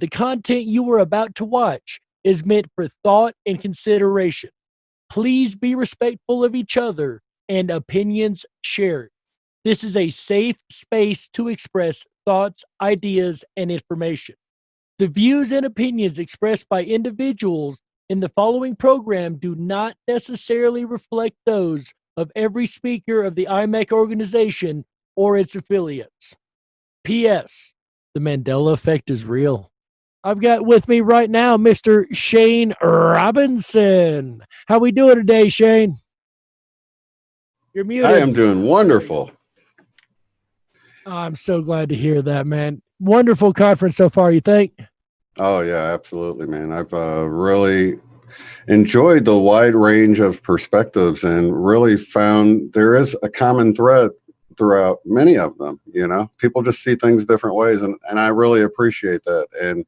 The content you are about to watch is meant for thought and consideration. Please be respectful of each other and opinions shared. This is a safe space to express thoughts, ideas, and information. The views and opinions expressed by individuals in the following program do not necessarily reflect those of every speaker of the IMEC organization or its affiliates. P.S. The Mandela effect is real. I've got with me right now Mr. Shane Robinson. How we doing today, Shane? You're muted. I am doing wonderful. I'm so glad to hear that, man. Wonderful conference so far, you think? Oh, yeah, absolutely, man. I've really enjoyed the wide range of perspectives and really found there is a common thread throughout many of them. You know, people just see things different ways, and I really appreciate that. And,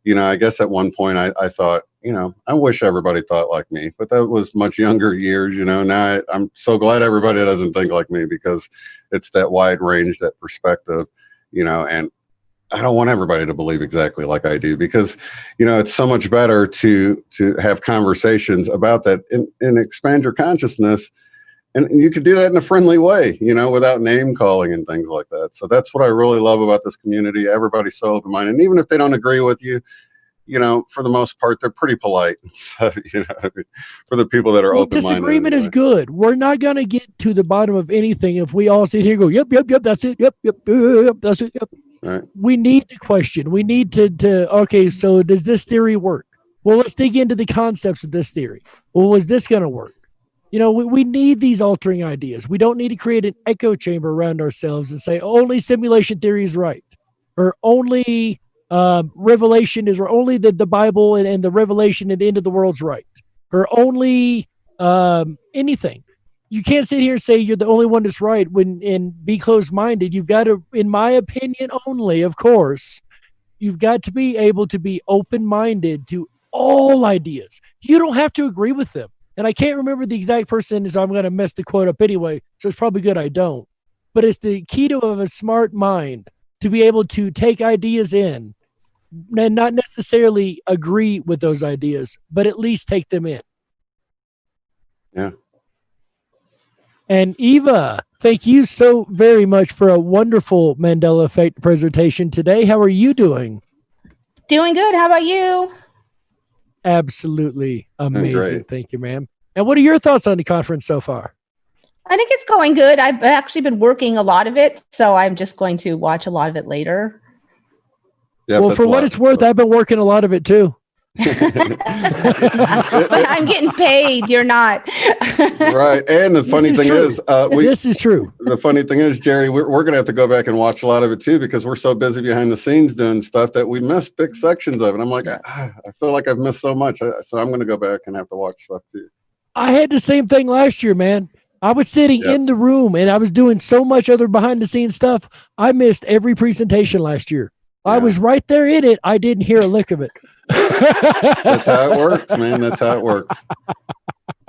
you know, I guess at one point I thought, you know, I wish everybody thought like me, but that was much younger years. You know, now I'm so glad everybody doesn't think like me, because it's that wide range, that perspective, you know, and I don't want everybody to believe exactly like I do, because, you know, it's so much better to have conversations about that and expand your consciousness. And you could do that in a friendly way, you know, without name calling and things like that. So that's what I really love about this community. Everybody's so open-minded. And even if they don't agree with you, you know, for the most part, they're pretty polite. So, you know, for the people that are open-minded. Disagreement is good. We're not going to get to the bottom of anything if we all sit here and go, yep, that's it. Yep, that's it. Yep. Right. We need to question. We need to, okay, so does this theory work? Well, let's dig into the concepts of this theory. Well, is this going to work? You know, we need these altering ideas. We don't need to create an echo chamber around ourselves and say only simulation theory is right, or only revelation is, or only the Bible and the revelation at the end of the world's right, or only anything. You can't sit here and say you're the only one that's right and be closed-minded. You've got to, in my opinion only, of course, you've got to be able to be open-minded to all ideas. You don't have to agree with them. And I can't remember the exact person, so I'm going to mess the quote up anyway, so it's probably good I don't. But it's the key to a smart mind to be able to take ideas in and not necessarily agree with those ideas, but at least take them in. Yeah. And Eva, thank you so very much for a wonderful Mandela Effect presentation today. How are you doing? Doing good. How about you? Absolutely amazing. Thank you, ma'am. And what are your thoughts on the conference so far? I think it's going good. I've actually been working a lot of it, so I'm just going to watch a lot of it later. Yeah, well, for what it's worth, I've been working a lot of it too. But I'm getting paid. You're not. Right. And the funny thing is, this is true. The funny thing is, Jerry, we're going to have to go back and watch a lot of it too, because we're so busy behind the scenes doing stuff that we miss big sections of it. I'm like, I feel like I've missed so much. So I'm going to go back and have to watch stuff too. I had the same thing last year, man. I was sitting in the room and I was doing so much other behind the scenes stuff. I missed every presentation last year. I was right there in it. I didn't hear a lick of it. That's how it works, man. That's how it works.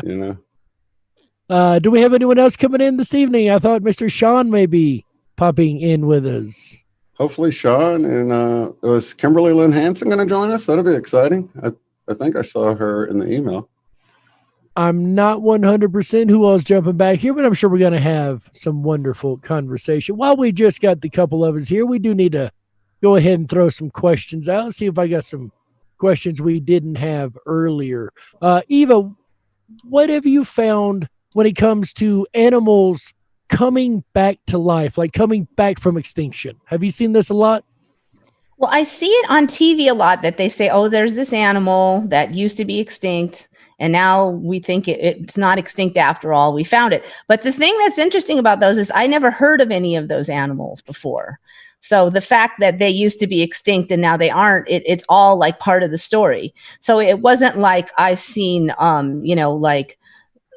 You know. Do we have anyone else coming in this evening? I thought Mr. Sean may be popping in with us. Hopefully Sean, and was Kimberly Lynn Hansen going to join us? That'll be exciting. I think I saw her in the email. I'm not 100% who else jumping back here, but I'm sure we're going to have some wonderful conversation. While we just got the couple of us here, we do need to go ahead and throw some questions out. Let's see if I got some questions we didn't have earlier. Eva, what have you found when it comes to animals coming back to life, like coming back from extinction? Have you seen this a lot? Well, I see it on TV a lot that they say, oh, there's this animal that used to be extinct, and now we think it's not extinct after all. We found it. But the thing that's interesting about those is I never heard of any of those animals before. So the fact that they used to be extinct and now they aren't, it's all like part of the story. So it wasn't like I've seen, you know, like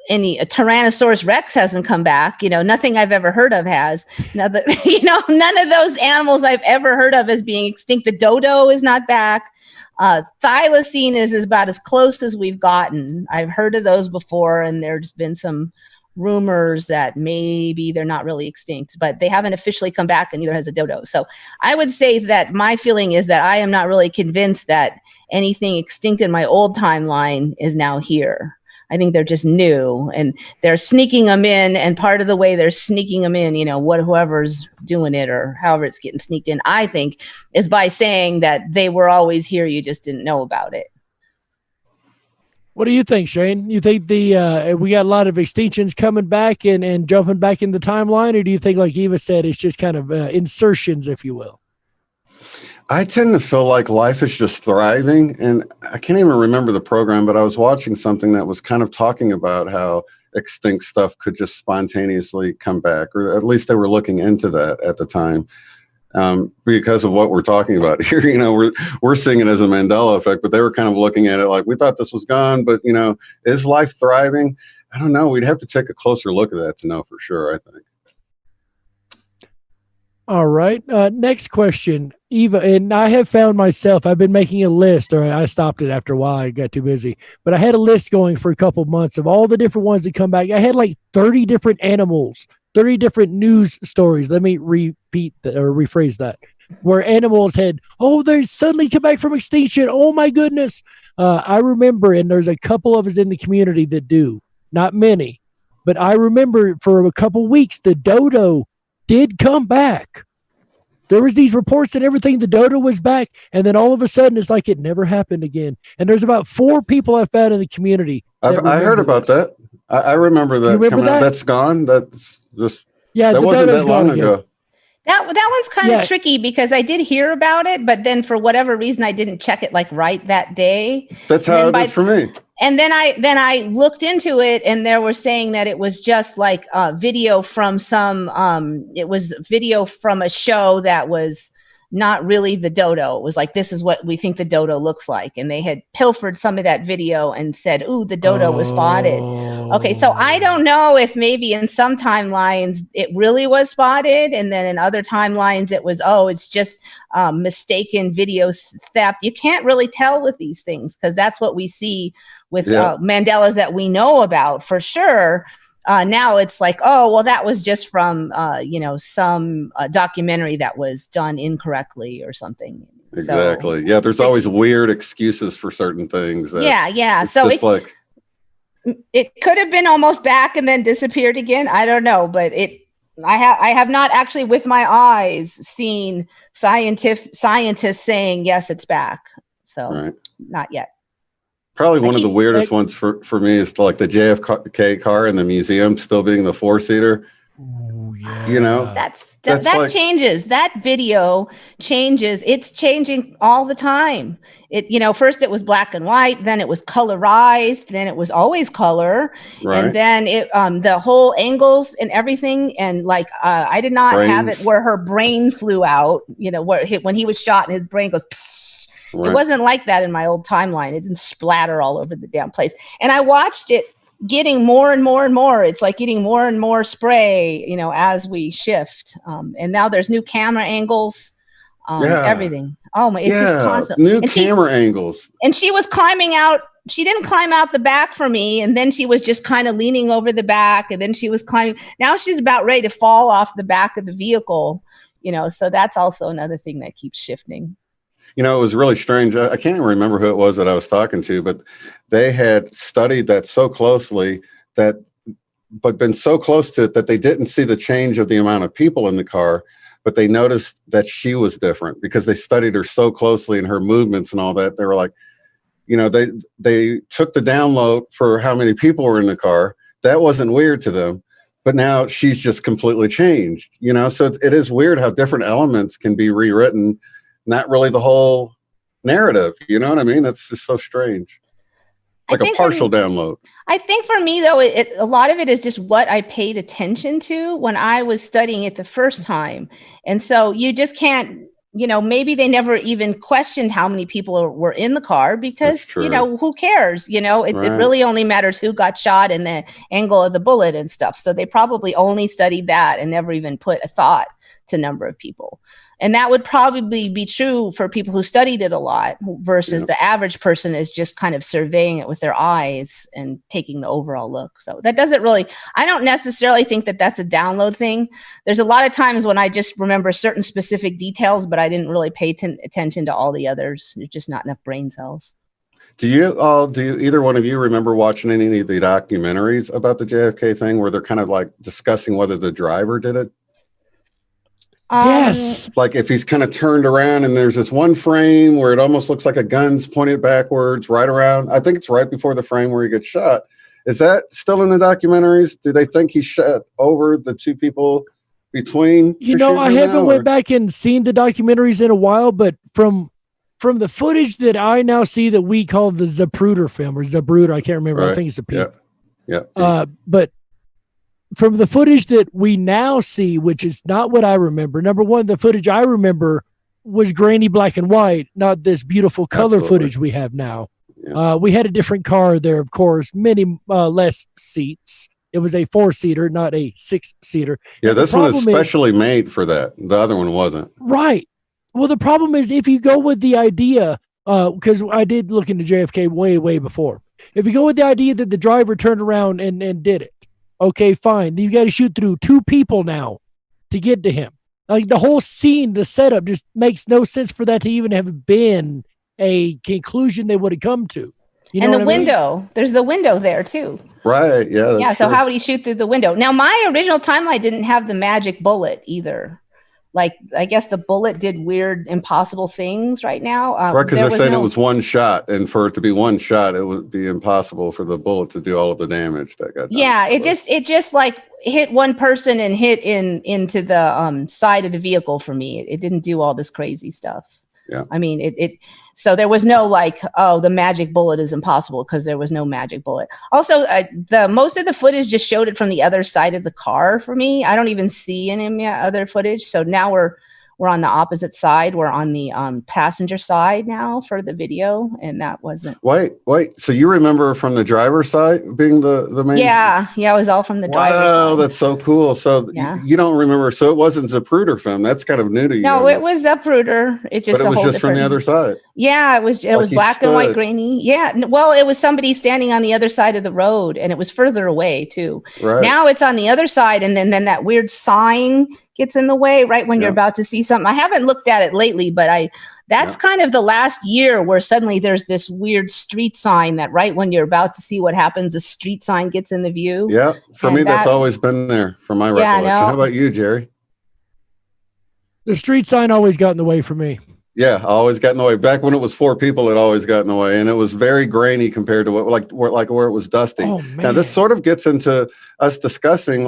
a Tyrannosaurus Rex hasn't come back. You know, nothing I've ever heard of has. Now, you know, none of those animals I've ever heard of as being extinct. The dodo is not back. Thylacine is about as close as we've gotten. I've heard of those before, and there's been some rumors that maybe they're not really extinct, but they haven't officially come back, and neither has the dodo. So I would say that my feeling is that I am not really convinced that anything extinct in my old timeline is now here. I think they're just new, and they're sneaking them in. And part of the way they're sneaking them in, whoever's doing it or however it's getting sneaked in, I think, is by saying that they were always here. You just didn't know about it. What do you think, Shane? You think we got a lot of extinctions coming back and jumping back in the timeline, or do you think, like Eva said, it's just kind of insertions, if you will? I tend to feel like life is just thriving, and I can't even remember the program, but I was watching something that was kind of talking about how extinct stuff could just spontaneously come back, or at least they were looking into that at the time, because of what we're talking about here. We're seeing it as a Mandela effect, but they were kind of looking at it like, we thought this was gone, but is life thriving? I don't know. We'd have to take a closer look at that to know for sure, I think. All right. Next question, Eva. And I have found myself, I've been making a list, or I stopped it after a while. I got too busy, but I had a list going for a couple of months of all the different ones that come back. I had like 30 different animals, 30 different news stories. Let me rephrase that, where animals had, they suddenly come back from extinction. Oh my goodness. I remember, and there's a couple of us in the community that do, not many, but I remember for a couple of weeks, the dodo did come back. There was these reports that everything, the dodo was back, and then all of a sudden it's like it never happened again. And there's about 4 people I found in the community. I heard about that. I remember that. Remember that? That's gone. That's just, yeah, that wasn't that long ago. That one's kind of tricky, because I did hear about it, but then for whatever reason I didn't check it like right that day. That's how it is for me. And then I looked into it, and they were saying that it was just like video from it was video from a show that was not really the dodo. It was like, this is what we think the dodo looks like. And they had pilfered some of that video and said, ooh, the dodo was spotted. Okay, so I don't know if maybe in some timelines it really was spotted, and then in other timelines it was, it's just mistaken video theft. You can't really tell with these things, because that's what we see with Mandelas that we know about for sure. Now it's like, that was just from, some documentary that was done incorrectly or something. Exactly. So, there's always weird excuses for certain things. So it could have been almost back and then disappeared again. I don't know, but I have not actually with my eyes seen scientists saying, yes, it's back. So not yet. Probably one of the weirdest ones for me is like the JFK car in the museum still being the 4-seater. Oh, yeah. That like, changes. That video changes. It's changing all the time. First it was black and white, then it was colorized, then it was always color, and then it the whole angles and everything. And like I did not have it where her brain flew out. When he was shot and his brain goes. Psst. It wasn't like that in my old timeline. It didn't splatter all over the damn place. And I watched it getting more and more and more. It's like getting more and more spray, as we shift. And now there's new camera angles, everything. Oh my, it's just constant. New camera angles. And she was climbing out. She didn't climb out the back for me. And then she was just kind of leaning over the back. And then she was climbing. Now she's about ready to fall off the back of the vehicle, so that's also another thing that keeps shifting. It was really strange. I can't even remember who it was that I was talking to, but they had studied that so closely but been so close to it that they didn't see the change of the amount of people in the car, but they noticed that she was different because they studied her so closely and her movements and all that. They were like, they took the download for how many people were in the car. That wasn't weird to them, but now she's just completely changed, so it is weird how different elements can be rewritten. Not really the whole narrative. You know what I mean? That's just so strange. Like a partial download. I think for me, though, a lot of it is just what I paid attention to when I was studying it the first time. And so you just can't, maybe they never even questioned how many people were in the car because, who cares? It really only matters who got shot and the angle of the bullet and stuff. So they probably only studied that and never even put a thought to number of people. And that would probably be true for people who studied it a lot versus the average person is just kind of surveying it with their eyes and taking the overall look. So that doesn't really, I don't necessarily think that that's a download thing. There's a lot of times when I just remember certain specific details, but I didn't really pay attention to all the others. There's just not enough brain cells. Do either one of you remember watching any of the documentaries about the JFK thing where they're kind of like discussing whether the driver did it? Yes. Like if he's kind of turned around and there's this one frame where it almost looks like a gun's pointed backwards right around. I think it's right before the frame where he gets shot. Is that still in the documentaries? Do they think he shot over the two people between? I haven't went back and seen the documentaries in a while, but from the footage that I now see that we call the Zapruder film or Zapruder, I can't remember. Right. I think it's a P. Yeah. But from the footage that we now see, which is not what I remember. Number one, the footage I remember was grainy black and white, not this beautiful color footage we have now. Yeah. We had a different car there, of course, many less seats. It was a 4-seater, not a 6-seater. Yeah, this one is specially made for that. The other one wasn't. Right. Well, the problem is if you go with the idea, because I did look into JFK way, way before. If you go with the idea that the driver turned around and did it, okay, fine. You got to shoot through two people now to get to him. Like the whole scene, the setup just makes no sense for that to even have been a conclusion they would have come to. And the window, there's the window there too. Right. Yeah. Yeah. So how would he shoot through the window? Now, my original timeline didn't have the magic bullet either. Like, I guess the bullet did weird, impossible things right now. Right, because they're saying it was one shot, and for it to be one shot, it would be impossible for the bullet to do all of the damage that got done. Yeah, it just like hit one person and hit into the side of the vehicle for me. It didn't do all this crazy stuff. Yeah. I mean, so there was no like, oh, the magic bullet is impossible because there was no magic bullet. Also, the most of the footage just showed it from the other side of the car for me. I don't even see any other footage. So now we're on the opposite side. We're on the passenger side now for the video, and that wasn't. Wait. So you remember from the driver's side being the main? Yeah, it was all from the driver's side. Wow, that's so cool. So you don't remember? So it wasn't Zapruder film. That's kind of new to you. No, it was Zapruder. It was just from the other side. Yeah, it was black and white, grainy. Yeah, well, it was somebody standing on the other side of the road, and it was further away too. Right. Now it's on the other side, and then that weird sign gets in the way right when you're about to see something. I haven't looked at it lately, but that's kind of the last year where suddenly there's this weird street sign that right when you're about to see what happens, the street sign gets in the view. Yeah, for me, that's always been there from my recollection. How about you, Jerry? The street sign always got in the way for me. Yeah, always got in the way. Back when it was 4 people, it always got in the way, and it was very grainy compared to where it was dusty. Oh, man. Now, this sort of gets into us discussing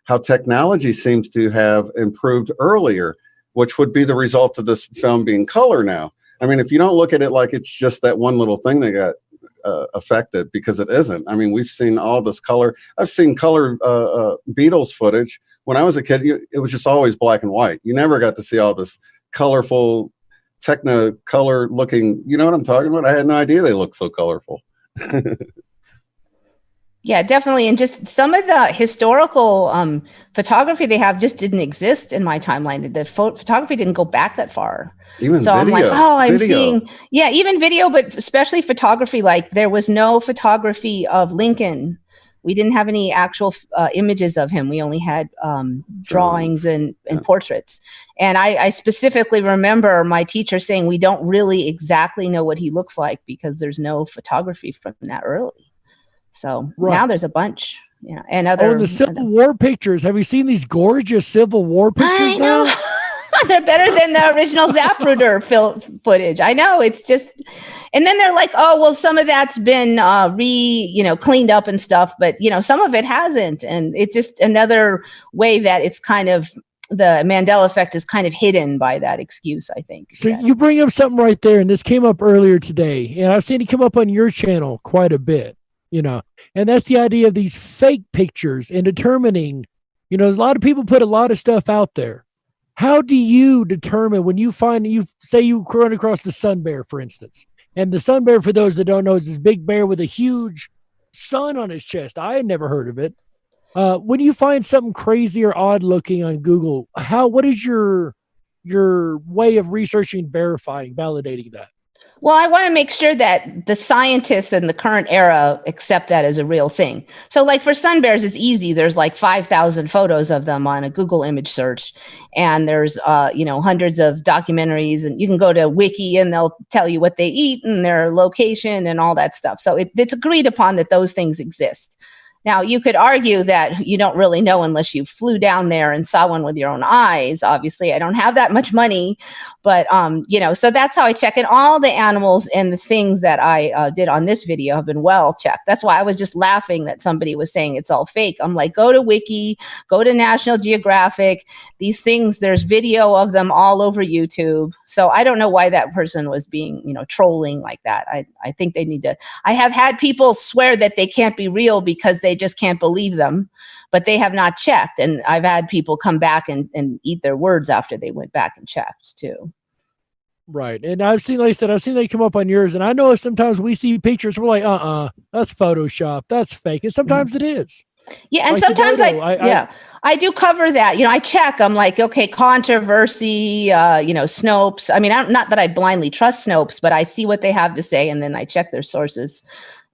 how technology seems to have improved earlier, which would be the result of this film being color now. I mean, if you don't look at it like it's just that one little thing that got affected, because it isn't. I mean, we've seen all this color. I've seen color Beatles footage. When I was a kid, it was just always black and white. You never got to see all this colorful technicolor looking, you know what I'm talking about? I had no idea they looked so colorful. Yeah, definitely. And just some of the historical photography they have just didn't exist in my timeline. The photography didn't go back that far. Even so video. I'm like, I'm seeing, even video, but especially photography. Like there was no photography of Lincoln. We didn't have any actual images of him. We only had drawings and portraits. And I specifically remember my teacher saying, we don't really exactly know what he looks like because there's no photography from that early. So now there's a bunch, and other. The Civil War pictures. Have you seen these gorgeous Civil War pictures now? They're better than the original Zapruder footage. I know, it's just, and then they're like, oh, well, some of that's been cleaned up and stuff, but some of it hasn't, and it's just another way that it's kind of the Mandela effect is kind of hidden by that excuse, I think. So you bring up something right there, and this came up earlier today, and I've seen it come up on your channel quite a bit. And that's the idea of these fake pictures and determining, a lot of people put a lot of stuff out there. How do you determine when you say you run across the sun bear, for instance, and the sun bear, for those that don't know, is this big bear with a huge sun on his chest. I had never heard of it. When you find something crazy or odd looking on Google, what is your your way of researching, verifying, validating that? Well, I want to make sure that the scientists in the current era accept that as a real thing. So like for sun bears, it's easy. There's like 5,000 photos of them on a Google image search. And there's, hundreds of documentaries, and you can go to Wiki and they'll tell you what they eat and their location and all that stuff. So it's agreed upon that those things exist. Now, you could argue that you don't really know unless you flew down there and saw one with your own eyes. Obviously, I don't have that much money, but, so that's how I check it. All the animals and the things that I did on this video have been well checked. That's why I was just laughing that somebody was saying it's all fake. I'm like, go to Wiki, go to National Geographic. These things, there's video of them all over YouTube. So I don't know why that person was being, trolling like that. I think they need to. I have had people swear that they can't be real because they just can't believe them, but they have not checked. And I've had people come back and eat their words after they went back and checked too. Right. And I've seen, like I said, they come up on yours, and I know sometimes we see pictures, we're like, that's Photoshop, that's fake. And sometimes it is. Yeah. And like sometimes I do cover that. I check. I'm like, okay, controversy, Snopes. I mean, not that I blindly trust Snopes, but I see what they have to say, and then I check their sources.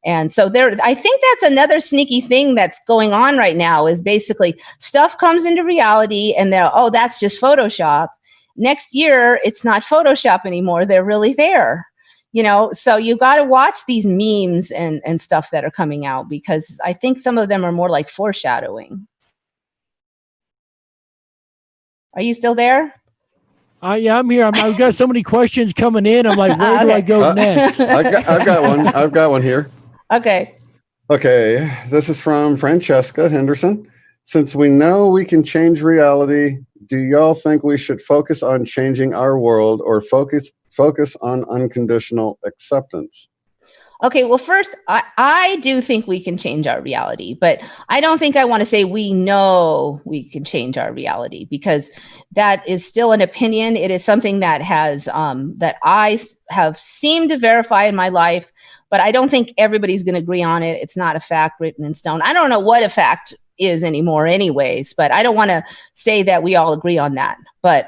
And so I think that's another sneaky thing that's going on right now is basically stuff comes into reality and that's just Photoshop. Next year, it's not Photoshop anymore. They're really there. So you got to watch these memes and stuff that are coming out, because I think some of them are more like foreshadowing. Are you still there? Yeah, I'm here. I've got so many questions coming in. I'm like, where do I go next? I've got one. I've got one here. Okay. This is from Francesca Henderson. Since we know we can change reality, do y'all think we should focus on changing our world or focus on unconditional acceptance? Okay, well, first, I do think we can change our reality, but I don't think I want to say we know we can change our reality, because that is still an opinion. It is something that has that I have seemed to verify in my life, but I don't think everybody's going to agree on it. It's not a fact written in stone. I don't know what a fact is anymore anyways, but I don't want to say that we all agree on that. But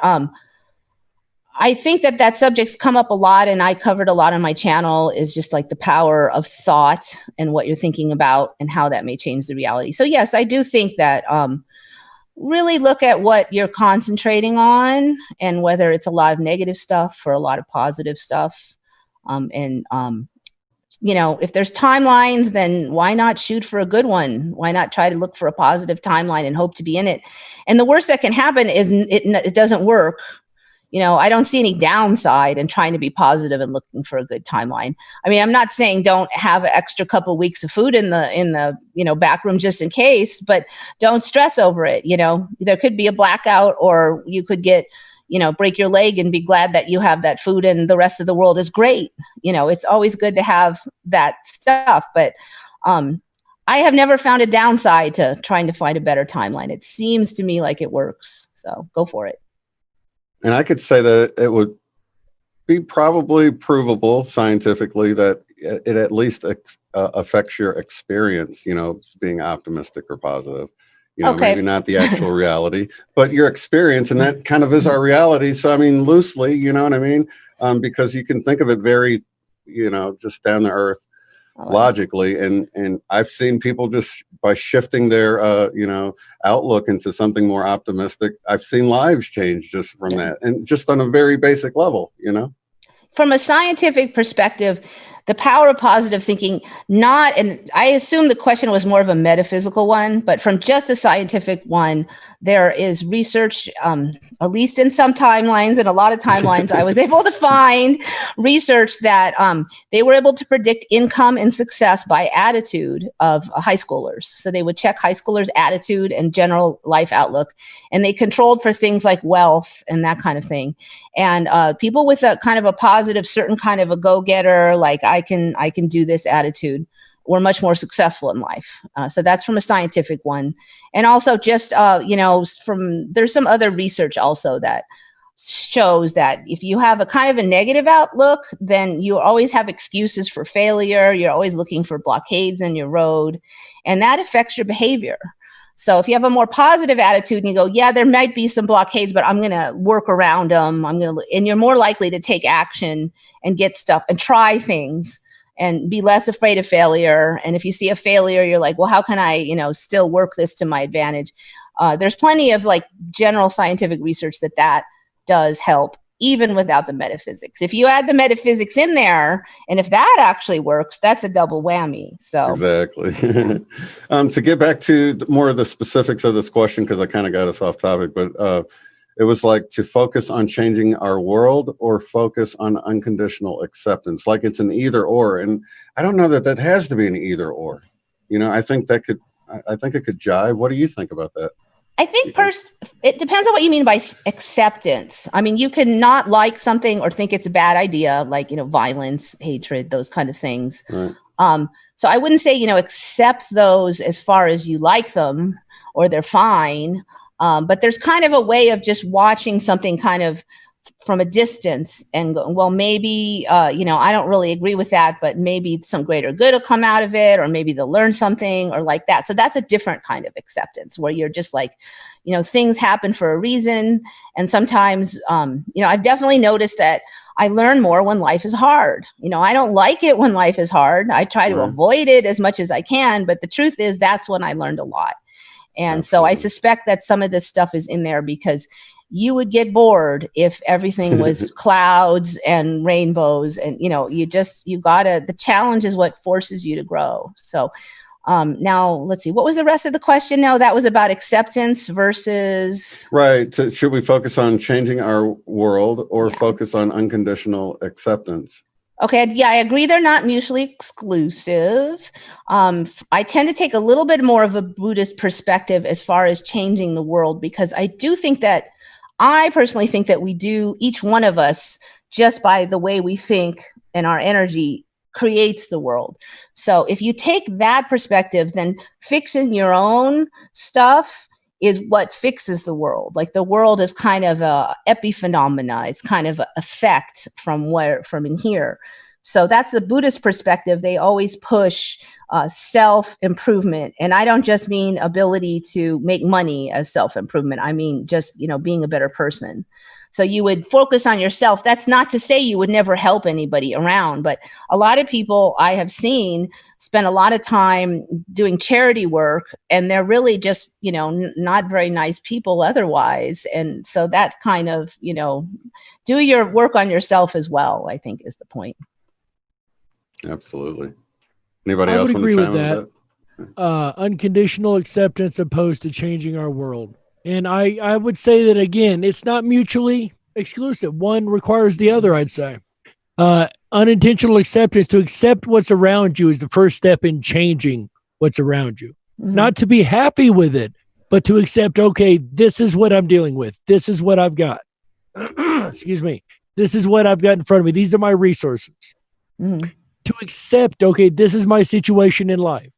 I think that subject's come up a lot, and I covered a lot on my channel, is just like the power of thought and what you're thinking about and how that may change the reality. So yes, I do think that really look at what you're concentrating on and whether it's a lot of negative stuff or a lot of positive stuff. If there's timelines, then why not shoot for a good one? Why not try to look for a positive timeline and hope to be in it? And the worst that can happen is it doesn't work. I don't see any downside in trying to be positive and looking for a good timeline. I mean, I'm not saying don't have an extra couple of weeks of food in the back room just in case, but don't stress over it. There could be a blackout, or you could get, break your leg and be glad that you have that food and the rest of the world is great. It's always good to have that stuff, but I have never found a downside to trying to find a better timeline. It seems to me like it works. So go for it. And I could say that it would be probably provable scientifically that it at least affects your experience, being optimistic or positive. Okay. Maybe not the actual reality, but your experience, and that kind of is our reality. So, I mean, loosely, you know what I mean? Because you can think of it very, just down to earth, logically. And I've seen people just by shifting their, outlook into something more optimistic, I've seen lives change just from that, and just on a very basic level, From a scientific perspective, the power of positive thinking, and I assume the question was more of a metaphysical one, but from just a scientific one, there is research, at least in some timelines and a lot of timelines, I was able to find research that they were able to predict income and success by attitude of high schoolers. So they would check high schoolers' attitude and general life outlook, and they controlled for things like wealth and that kind of thing. And people with a kind of a positive, certain kind of a go-getter, like I can do this attitude, were much more successful in life. So that's from a scientific one. And also just, there's some other research also that shows that if you have a kind of a negative outlook, then you always have excuses for failure. You're always looking for blockades in your road, and that affects your behavior. So if you have a more positive attitude and you go, yeah, there might be some blockades, but I'm going to work around them. And you're more likely to take action and get stuff and try things and be less afraid of failure. And if you see a failure, you're like, well, how can I, still work this to my advantage? There's plenty of like general scientific research that does help, even without the metaphysics. If you add the metaphysics in there, and if that actually works, that's a double whammy. So exactly. To get back to more of the specifics of this question, because I kind of got us off topic, but it was like to focus on changing our world or focus on unconditional acceptance. Like it's an either or, and I don't know that has to be an either or. I think it could jive. What do you think about that? I think first, it depends on what you mean by acceptance. I mean, you can not like something or think it's a bad idea, like, violence, hatred, those kind of things. Right. So I wouldn't say, accept those as far as you like them or they're fine. But there's kind of a way of just watching something kind of from a distance and go, well, maybe, I don't really agree with that, but maybe some greater good will come out of it, or maybe they'll learn something or like that. So that's a different kind of acceptance where you're just like, things happen for a reason. And sometimes, I've definitely noticed that I learn more when life is hard. I don't like it when life is hard. I try to avoid it as much as I can. But the truth is that's when I learned a lot. And so I suspect that some of this stuff is in there because you would get bored if everything was clouds and rainbows and, the challenge is what forces you to grow. So now let's see, what was the rest of the question? Now that was about acceptance versus. Right. So should we focus on changing our world or focus on unconditional acceptance? Okay. Yeah, I agree. They're not mutually exclusive. I tend to take a little bit more of a Buddhist perspective as far as changing the world, because I personally think that we do, each one of us, just by the way we think and our energy creates the world. So if you take that perspective, then fixing your own stuff is what fixes the world. Like the world is kind of a epiphenomena. It's kind of an effect from in here. So that's the Buddhist perspective. They always push self-improvement. And I don't just mean ability to make money as self-improvement. I mean, just, being a better person. So you would focus on yourself. That's not to say you would never help anybody around, but a lot of people I have seen spend a lot of time doing charity work, and they're really just, not very nice people otherwise. And so that's kind of, do your work on yourself as well, I think is the point. Absolutely. Anybody I else would want to agree chime with that. Unconditional acceptance opposed to changing our world. And I would say that, again, it's not mutually exclusive. One requires the other, I'd say. Unintentional acceptance, to accept what's around you, is the first step in changing what's around you. Mm-hmm. Not to be happy with it, but to accept, okay, this is what I'm dealing with. This is what I've got. Excuse me. This is what I've got in front of me. These are my resources. Mm-hmm. To accept, okay, this is my situation in life.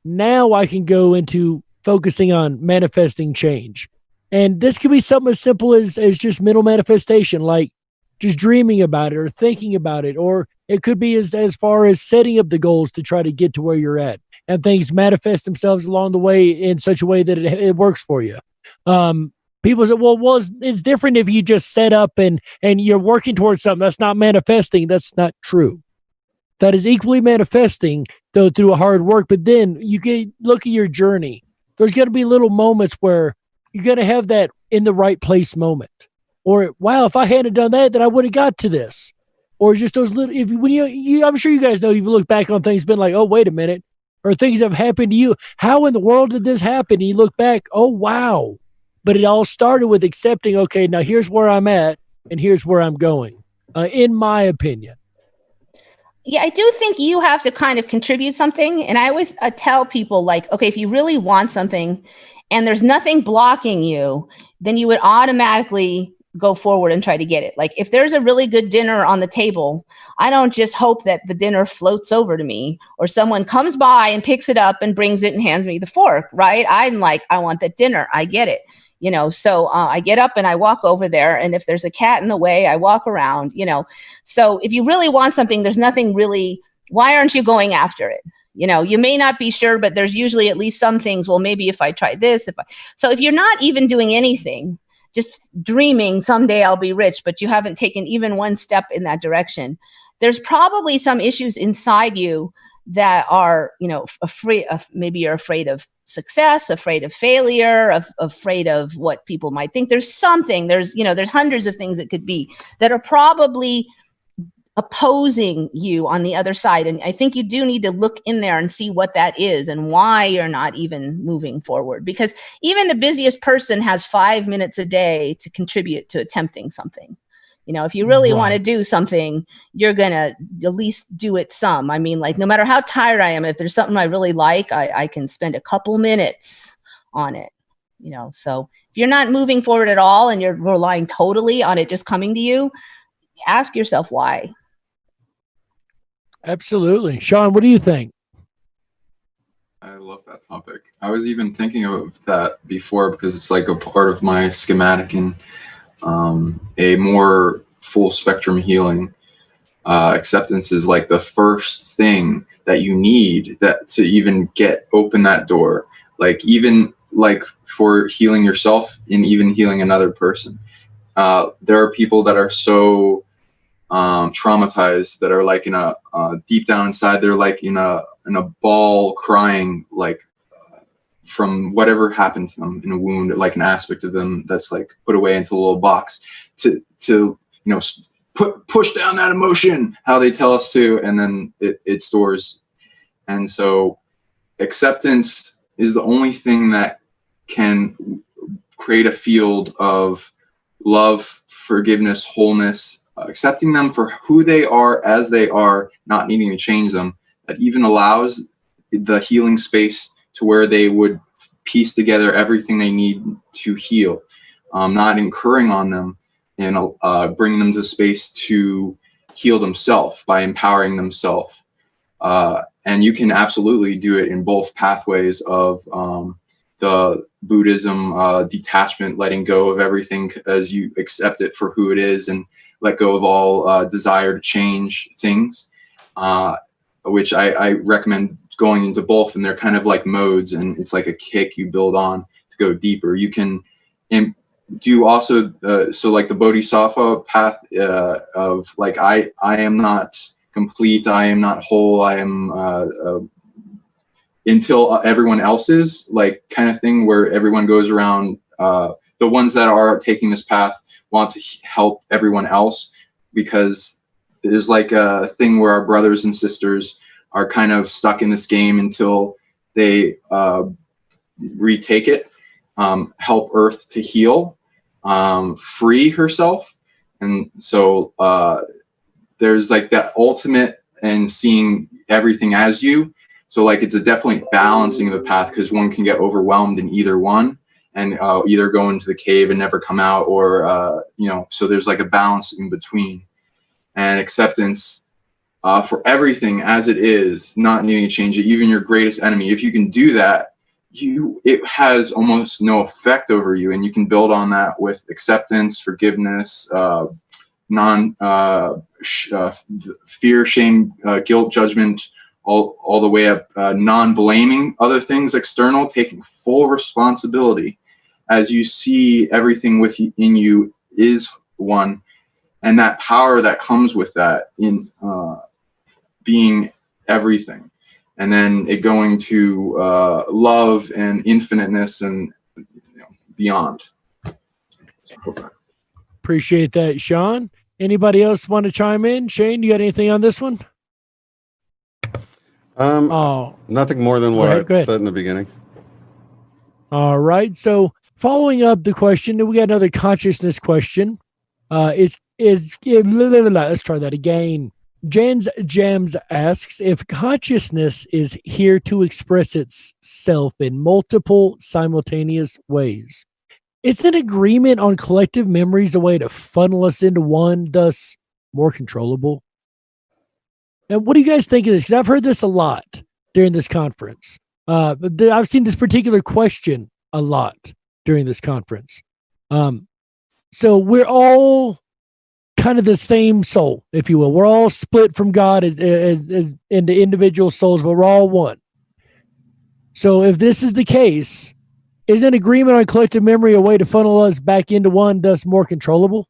Now I can go into focusing on manifesting change. And this could be something as simple as just mental manifestation, like just dreaming about it or thinking about it. Or it could be as far as setting up the goals to try to get to where you're at. And things manifest themselves along the way in such a way that it works for you. People say, well, it's different if you just set up and you're working towards something. That's not manifesting. That's not true. That is equally manifesting, though, through hard work. But then you can look at your journey. There's going to be little moments where you're going to have that in the right place moment. Or, wow, if I hadn't done that, then I would have got to this. Or just those little, I'm sure you guys know, you've looked back on things, been like, oh, wait a minute. Or things have happened to you. How in the world did this happen? And you look back, oh, wow. But it all started with accepting, okay, now here's where I'm at and here's where I'm going, in my opinion. Yeah, I do think you have to kind of contribute something. And I always tell people, like, okay, if you really want something and there's nothing blocking you, then you would automatically go forward and try to get it. Like if there's a really good dinner on the table, I don't just hope that the dinner floats over to me or someone comes by and picks it up and brings it and hands me the fork, right? I'm like, I want that dinner. I get it. So I get up and I walk over there. And if there's a cat in the way, I walk around, So if you really want something, there's nothing really, why aren't you going after it? You know, you may not be sure, but there's usually at least some things. Well, maybe if I try this, so if you're not even doing anything, just dreaming someday I'll be rich, but you haven't taken even one step in that direction, there's probably some issues inside you that are, you know, afraid of, maybe you're afraid of success, afraid of failure, afraid of what people might think. There's something, there's hundreds of things it could be that are probably opposing you on the other side. And I think you do need to look in there and see what that is and why you're not even moving forward. Because even the busiest person has 5 minutes a day to contribute to attempting something. You know, if you really want to do something, you're going to at least do it some. I mean, like, no matter how tired I am, if there's something I really like, I can spend a couple minutes on it. You know, so if you're not moving forward at all and you're relying totally on it just coming to you, ask yourself why. Absolutely. Sean, what do you think? I love that topic. I was even thinking of that before because it's like a part of my schematic in a more full spectrum healing. Acceptance is like the first thing that you need that to even open that door. Like, even like for healing yourself and even healing another person. There are people that are so traumatized that are like in a deep down inside, they're like in a ball crying, like from whatever happened to them in a wound, like an aspect of them that's like put away into a little box to you know, push down that emotion how they tell us to, and then it stores. And so acceptance is the only thing that can create a field of love, forgiveness, wholeness, accepting them for who they are as they are, not needing to change them. That even allows the healing space to where they would piece together everything they need to heal, not incurring on them, and bringing them to space to heal themselves by empowering themselves. And you can absolutely do it in both pathways of the Buddhism, detachment, letting go of everything as you accept it for who it is and let go of all desire to change things, which I recommend going into both, and they're kind of like modes, and it's like a kick you build on to go deeper. You can do also, so like the Bodhisattva path of like, I am not complete, I am not whole, I am until everyone else is, like, kind of thing, where everyone goes around, the ones that are taking this path want to help everyone else, because there's like a thing where our brothers and sisters are kind of stuck in this game until they retake it, help Earth to heal, free herself. And so there's like that ultimate and seeing everything as you. So like, it's a definitely balancing of the path, because one can get overwhelmed in either one and either go into the cave and never come out, or you know, so there's like a balance in between. And acceptance for everything as it is, not needing to change it, even your greatest enemy. If you can do that, it has almost no effect over you, and you can build on that with acceptance, forgiveness, fear, shame, guilt, judgment, all the way up, non-blaming other things external, taking full responsibility as you see everything within you is one, and that power that comes with that in being everything, and then it going to love and infiniteness and, you know, beyond. Appreciate that, Sean. Anybody else want to chime in? Shane, you got anything on this one? Nothing more than what I said in the beginning. All right. So following up the question, we got another consciousness question. Let's try that again. Jams asks if consciousness is here to express itself in multiple simultaneous ways. Is an agreement on collective memories a way to funnel us into one, thus more controllable? And what do you guys think of this? Because I've heard this a lot during this conference. I've seen this particular question a lot during this conference. So we're all kind of the same soul, if you will. We're all split from God as into individual souls, but we're all one. So if this is the case, isn't agreement on collective memory a way to funnel us back into one, thus more controllable?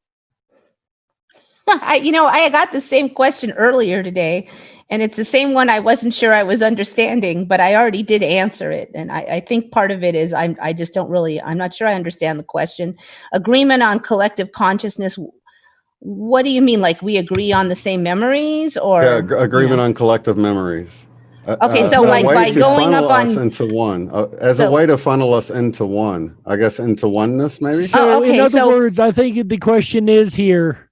I got the same question earlier today, and it's the same one I wasn't sure I was understanding, but I already did answer it. And I think part of it is I'm not sure I understand the question. Agreement on collective consciousness. What do you mean? Like we agree on the same memories, or agreement on collective memories. Okay, so like by going up on into one, a way to funnel us into one, I guess into oneness, maybe. So in other words, I think the question is here: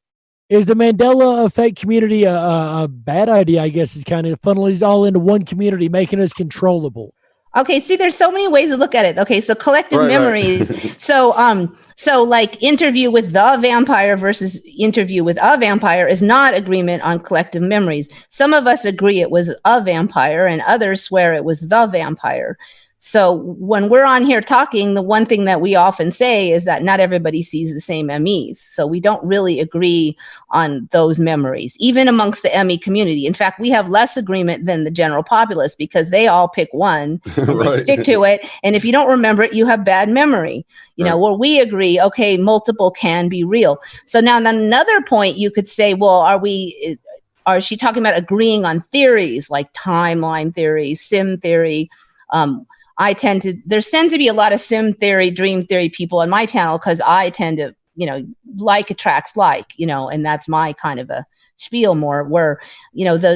is the Mandela effect community a bad idea? I guess is kind of funneling us all into one community, making us controllable. Okay, see, there's so many ways to look at it. Okay, so collective memories. So like Interview with the Vampire versus Interview with a Vampire is not agreement on collective memories. Some of us agree it was a vampire, and others swear it was the vampire. So when we're on here talking, the one thing that we often say is that not everybody sees the same MEs. So we don't really agree on those memories, even amongst the ME community. In fact, we have less agreement than the general populace because they all pick one and they stick to it. And if you don't remember it, you have bad memory. You know, where we agree, okay, multiple can be real. So now another point you could say, well, is she talking about agreeing on theories like timeline theory, sim theory? There tend to be a lot of sim theory, dream theory people on my channel because I tend to, like attracts like, and that's my kind of a spiel more where,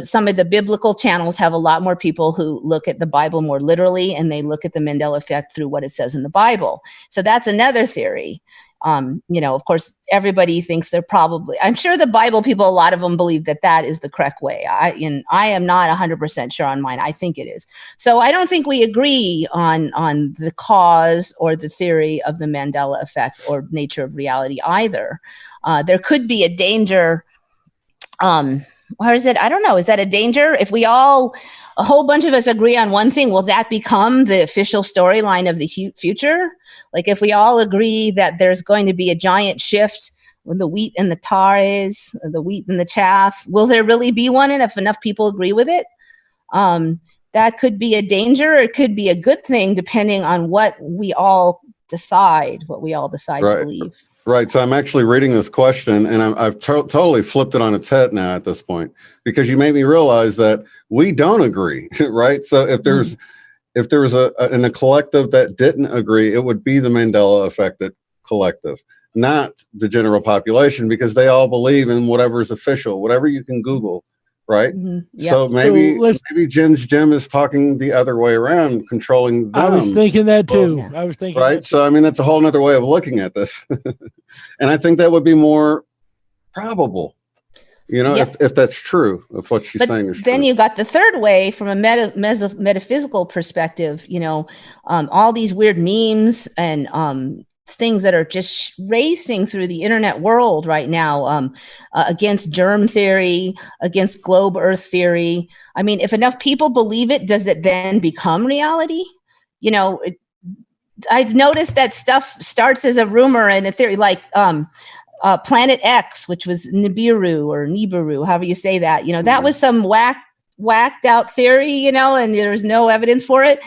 some of the biblical channels have a lot more people who look at the Bible more literally and they look at the Mandela effect through what it says in the Bible. So that's another theory. Of course, everybody thinks I'm sure the Bible people, a lot of them believe that is the correct way. I am not 100% sure on mine. I think it is. So I don't think we agree on the cause or the theory of the Mandela effect or nature of reality either. There could be a danger. Or is it? I don't know. Is that a danger? If a whole bunch of us agree on one thing, will that become the official storyline of the future? Like if we all agree that there's going to be a giant shift when the wheat and the tar is, the wheat and the chaff, will there really be one? And if enough people agree with it, that could be a danger or it could be a good thing depending on what we all decide to believe. Right. So I'm actually reading this question and I've totally flipped it on its head now at this point, because you made me realize that we don't agree. Right. So if there was a collective that didn't agree, it would be the Mandela affected collective, not the general population, because they all believe in whatever is official, whatever you can Google. Right. Mm-hmm. Yep. So maybe Jen's Jim is talking the other way around, controlling them. I was thinking that too. I was thinking right. So I mean, that's a whole nother way of looking at this. And I think that would be more probable, if that's true, if what she's saying is true. Then you got the third way from a metaphysical perspective, all these weird memes and things that are just racing through the internet world right now against germ theory, against globe earth theory. I mean, if enough people believe it, does it then become reality? I've noticed that stuff starts as a rumor and a theory, like Planet X, which was Nibiru, however you say that, that was some whacked out theory, and there's no evidence for it.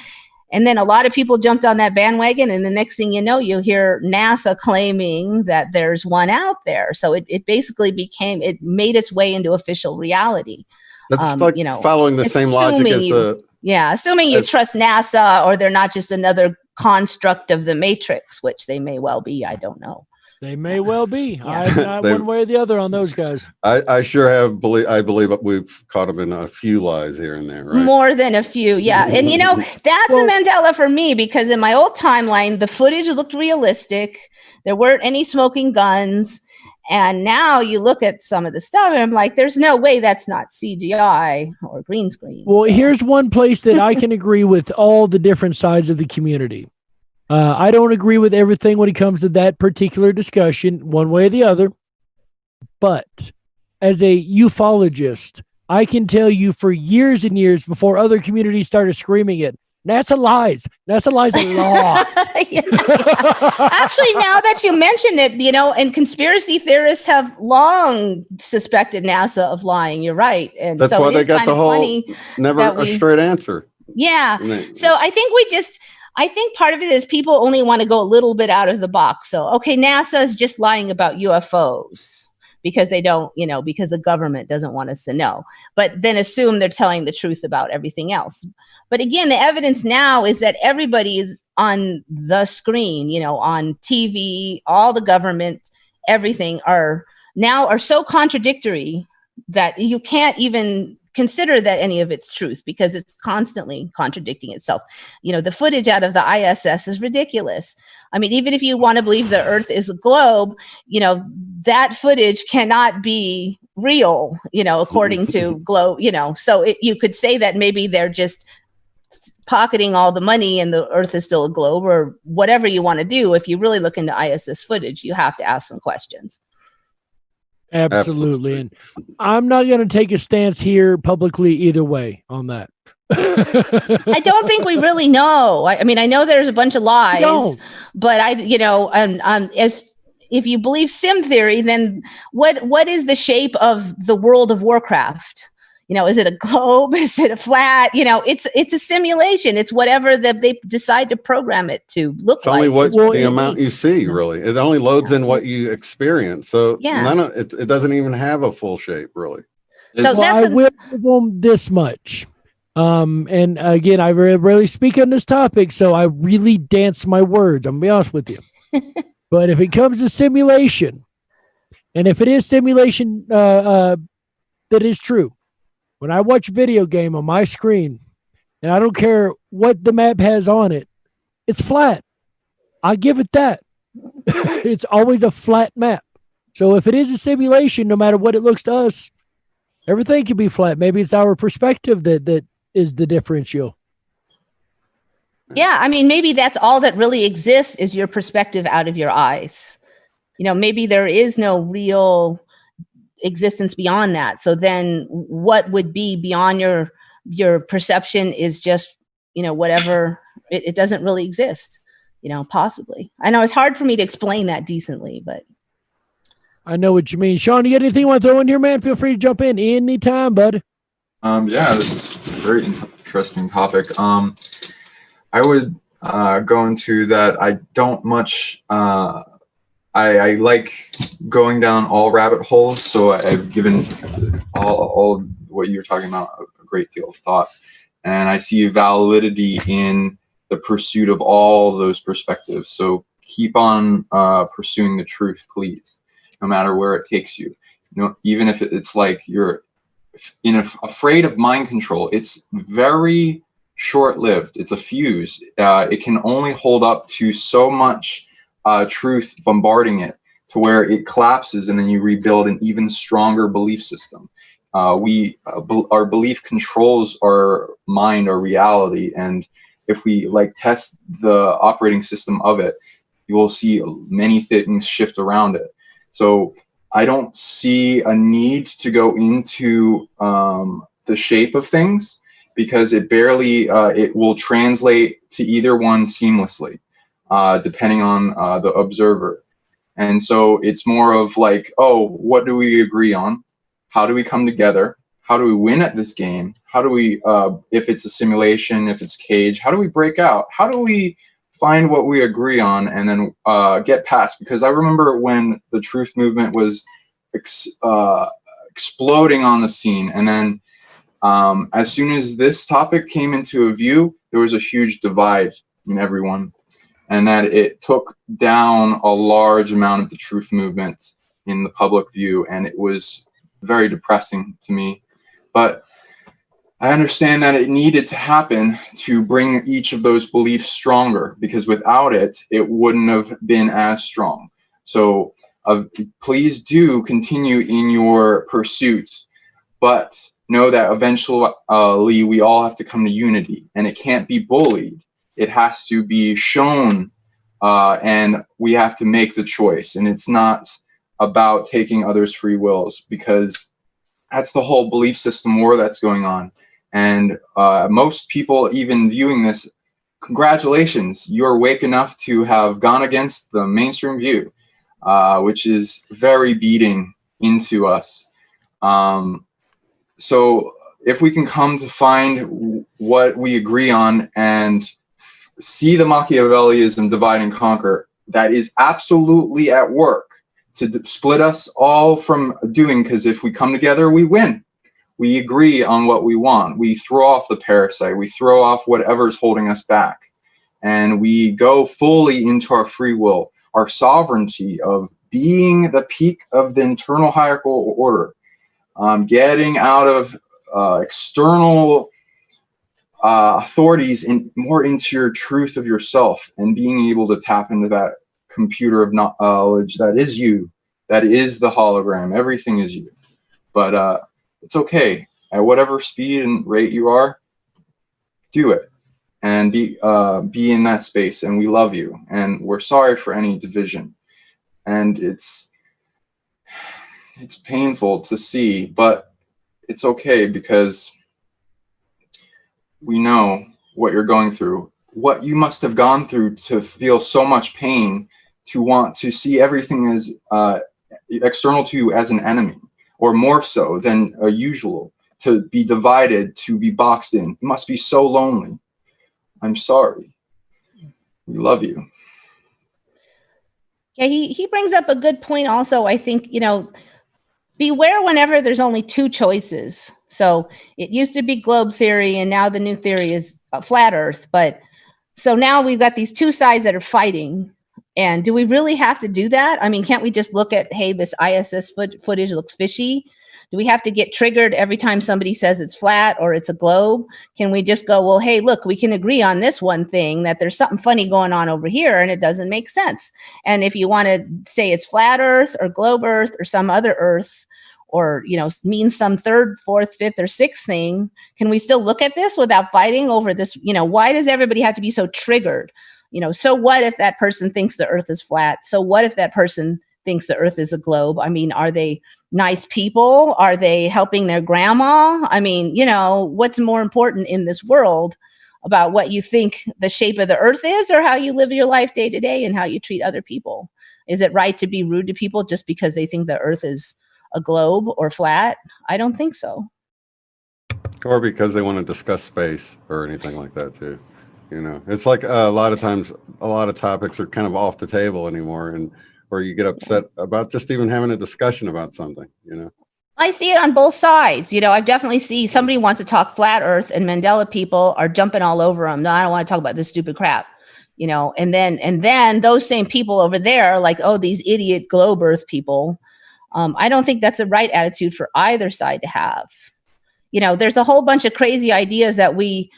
And then a lot of people jumped on that bandwagon. And the next thing you know, you hear NASA claiming that there's one out there. So it basically it made its way into official reality. That's following the same logic as assuming you trust NASA or they're not just another construct of the Matrix, which they may well be. I don't know. They may well be. Yeah. I'm not one way or the other on those guys. I sure have. I believe we've caught them in a few lies here and there, right? More than a few, yeah. And that's a Mandela for me, because in my old timeline, the footage looked realistic. There weren't any smoking guns. And now you look at some of the stuff and I'm like, there's no way that's not CGI or green screen. Well, here's one place that I can agree with all the different sides of the community. I don't agree with everything when it comes to that particular discussion, one way or the other. But as a ufologist, I can tell you for years and years before other communities started screaming it, NASA lies. NASA lies a lot. Yeah. Actually, now that you mention it, and conspiracy theorists have long suspected NASA of lying. You're right. And That's so why it they is got kind the of whole funny never that a we- straight answer. Yeah. And they- So I think part of it is people only want to go a little bit out of the box. So, okay, NASA is just lying about UFOs because they don't, because the government doesn't want us to know, but then assume they're telling the truth about everything else. But again, the evidence now is that everybody is on the screen, on TV, all the government, everything are so contradictory that you can't even consider that any of it's truth because it's constantly contradicting itself. The footage out of the ISS is ridiculous. I mean, even if you want to believe the Earth is a globe, that footage cannot be real, according to globe, so you could say that maybe they're just pocketing all the money and the Earth is still a globe or whatever you want to do. If you really look into ISS footage, you have to ask some questions. Absolutely. And I'm not going to take a stance here publicly either way on that. I don't think we really know. I mean, I know there's a bunch of lies, but as if you believe sim theory, then what is the shape of the world of Warcraft? Is it a globe? Is it a flat? It's a simulation. It's whatever that they decide to program it to look like. It's only the amount you see, really. It only loads in what you experience. So it doesn't even have a full shape, really. I will give them this much. And again, I rarely speak on this topic, so I really dance my words. I'm going to be honest with you. But if it comes to simulation, and if it is simulation that is true, when I watch a video game on my screen, and I don't care what the map has on it, it's flat. I give it that. It's always a flat map. So if it is a simulation, no matter what it looks to us, everything can be flat. Maybe it's our perspective that is the differential. Yeah, I mean, maybe that's all that really exists is your perspective out of your eyes. Maybe there is no real existence beyond that. So then what would be beyond your perception is just, whatever, it doesn't really exist, possibly. I know it's hard for me to explain that decently, but. I know what you mean. Sean, you got anything you want to throw in here, man? Feel free to jump in anytime, bud. Yeah, it's a very interesting topic. I would go into that. I don't much, I like going down all rabbit holes, so I've given all what you're talking about a great deal of thought, and I see validity in the pursuit of all those perspectives. So keep on pursuing the truth, please, no matter where it takes you. Even if it's like you're afraid of mind control, it's very short-lived. It's a fuse. It can only hold up to so much truth bombarding it to where it collapses, and then you rebuild an even stronger belief system. Our belief controls our mind, our reality, and if we test the operating system of it, you will see many things shift around it. So I don't see a need to go into the shape of things, because it barely it will translate to either one seamlessly, depending on the observer. And so it's more of what do we agree on? How do we come together? How do we win at this game? How do we, if it's a simulation, if it's cage, how do we break out? How do we find what we agree on and then get past? Because I remember when the truth movement was exploding on the scene, and then as soon as this topic came into view, there was a huge divide in everyone, and that it took down a large amount of the truth movement in the public view, and it was very depressing to me. But I understand that it needed to happen to bring each of those beliefs stronger, because without it, it wouldn't have been as strong. So please do continue in your pursuit, but know that eventually we all have to come to unity, and it can't be bullied. It has to be shown, and we have to make the choice. And it's not about taking others' free wills, because that's the whole belief system war that's going on. And most people even viewing this, congratulations, you're awake enough to have gone against the mainstream view, which is very beating into us. So if we can come to find what we agree on and see the Machiavellianism divide and conquer, that is absolutely at work to split us all from doing, because if we come together, we win. We agree on what we want. We throw off the parasite. We throw off whatever's holding us back. And we go fully into our free will, our sovereignty of being the peak of the internal hierarchical order, getting out of external authorities and more into your truth of yourself, and being able to tap into that computer of knowledge that is you, that is the hologram. Everything is you. But it's okay. At whatever speed and rate you are, do it. And be in that space. And we love you. And we're sorry for any division. And it's painful to see, but it's okay, because we know what you're going through, what you must have gone through to feel so much pain, to want to see everything as external to you as an enemy, or more so than usual, to be divided, to be boxed in. It must be so lonely. I'm sorry. We love you. Yeah, he brings up a good point also. I think, beware whenever there's only two choices. So it used to be globe theory, and now the new theory is flat earth. But so now we've got these two sides that are fighting. And do we really have to do that? I mean, can't we just look at, hey, this ISS footage looks fishy? Do we have to get triggered every time somebody says it's flat or it's a globe? Can we just go, well, hey, look, we can agree on this one thing, that there's something funny going on over here and it doesn't make sense. And if you want to say it's flat earth or globe earth or some other earth, or, means some third, fourth, fifth, or sixth thing, can we still look at this without fighting over this? Why does everybody have to be so triggered? So what if that person thinks the earth is flat? So what if that person thinks the earth is a globe? I mean, are they nice people? Are they helping their grandma? I mean, what's more important in this world about what you think the shape of the earth is, or how you live your life day to day and how you treat other people? Is it right to be rude to people just because they think the earth is a globe or flat? I don't think so. Or because they want to discuss space or anything like that too. It's like a lot of times, a lot of topics are kind of off the table anymore, and or you get upset about just even having a discussion about something, I see it on both sides. I definitely see somebody wants to talk flat earth, and Mandela people are jumping all over them. No, I don't want to talk about this stupid crap, and then those same people over there are like, oh, these idiot globe earth people. I don't think that's the right attitude for either side to have. There's a whole bunch of crazy ideas that we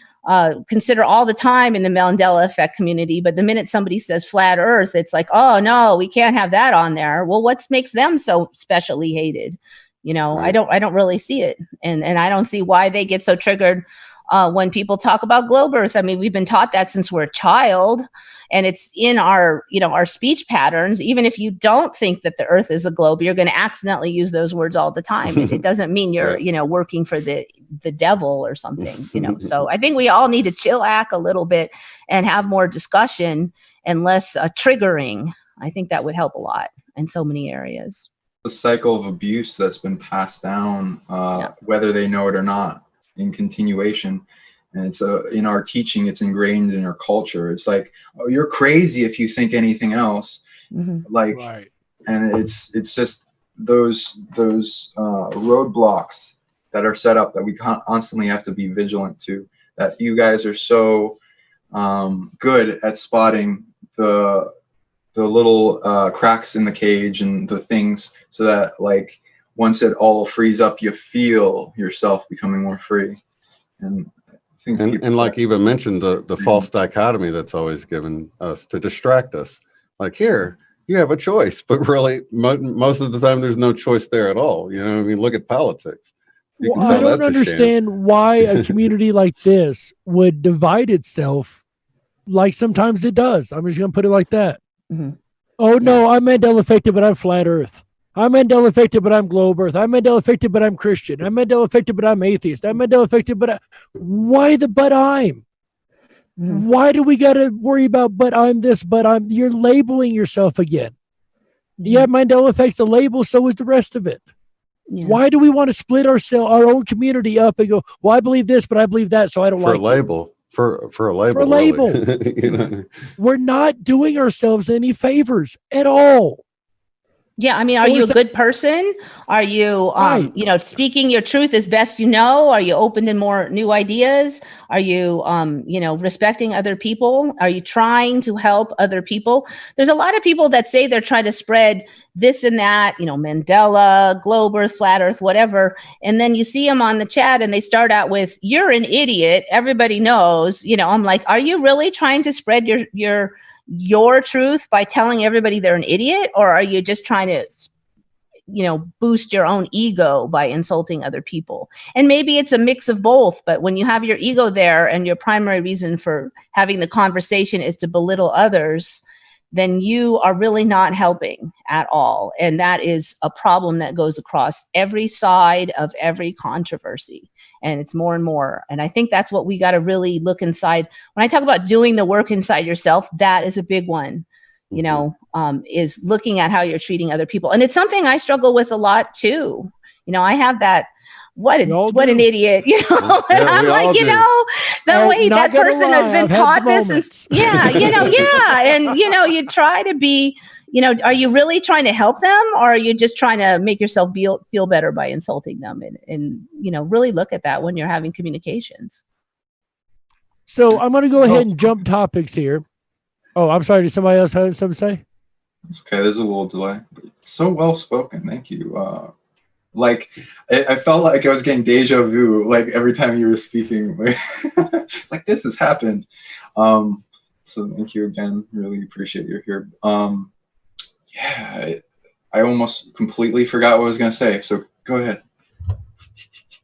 consider all the time in the Mandela effect community. But the minute somebody says flat earth, it's like, oh no, we can't have that on there. Well, what makes them so specially hated? Right. I don't really see it. And I don't see why they get so triggered when people talk about globe earth. I mean, we've been taught that since we're a child, and it's in our, our speech patterns. Even if you don't think that the earth is a globe, you're going to accidentally use those words all the time. It doesn't mean you're, working for the devil or something, So I think we all need to chillax a little bit and have more discussion and less triggering. I think that would help a lot in so many areas. The cycle of abuse that's been passed down, whether they know it or not, in continuation. And it's in our teaching, it's ingrained in our culture. It's like, oh, you're crazy if you think anything else. Mm-hmm. Right. And it's just those roadblocks that are set up that we constantly have to be vigilant to, that you guys are so good at spotting the little cracks in the cage and the things, so that once it all frees up, you feel yourself becoming more free. And like Eva mentioned, the false dichotomy that's always given us to distract us. Like, here, you have a choice, but really most of the time there's no choice there at all. Look at politics. Well, I don't understand why a community like this would divide itself like sometimes it does. I'm just going to put it like that. Mm-hmm. Oh, no, I'm Mandela affected, but I'm flat earth. I'm Mandela affected, but I'm globe earth. I'm Mandela affected, but I'm Christian. I'm Mandela affected, but I'm atheist. I'm Mandela affected, why the but I'm? Mhm. Why do we got to worry about but I'm this, but I'm, you're labeling yourself again. Yeah, Mandela affects the label, so is the rest of it. Yeah. Why do we want to split our own community up and go, well, I believe this, but I believe that, so I don't For like a label. For a label. For a label. Really. You know? We're not doing ourselves any favors at all. Yeah, I mean, are you a good person? Are you, Right. you know, speaking your truth as best you know? Are you open to more new ideas? Are you, you know, respecting other people? Are you trying to help other people? There's a lot of people that say they're trying to spread this and that, you know, Mandela, globe earth, flat earth, whatever. And then you see them on the chat and they start out with, you're an idiot. Everybody knows, you know, I'm like, are you really trying to spread your truth by telling everybody they're an idiot, or are you just trying to, you know, boost your own ego by insulting other people? And maybe it's a mix of both, but when you have your ego there and your primary reason for having the conversation is to belittle others, then you are really not helping at all. And that is a problem that goes across every side of every controversy. And it's more and more. And I think that's what we got to really look inside. When I talk about doing the work inside yourself, that is a big one, you know, is looking at how you're treating other people. And it's something I struggle with a lot too. You know, I have that, what an idiot, you know, and I'm like, you know, the way that person has been taught this. And yeah, you know, yeah. And, you know, you try to be, you know, are you really trying to help them, or are you just trying to make yourself feel better by insulting them? And, you know, really look at that when you're having communications. So I'm going to go ahead and jump topics here. Oh, I'm sorry. Did somebody else have something to say? It's okay. There's a little delay. So well spoken. Thank you. Like I felt like I was getting deja vu like every time you were speaking. Like this has happened. So thank you again. Really appreciate you're here. Yeah, I almost completely forgot what I was gonna say. So go ahead.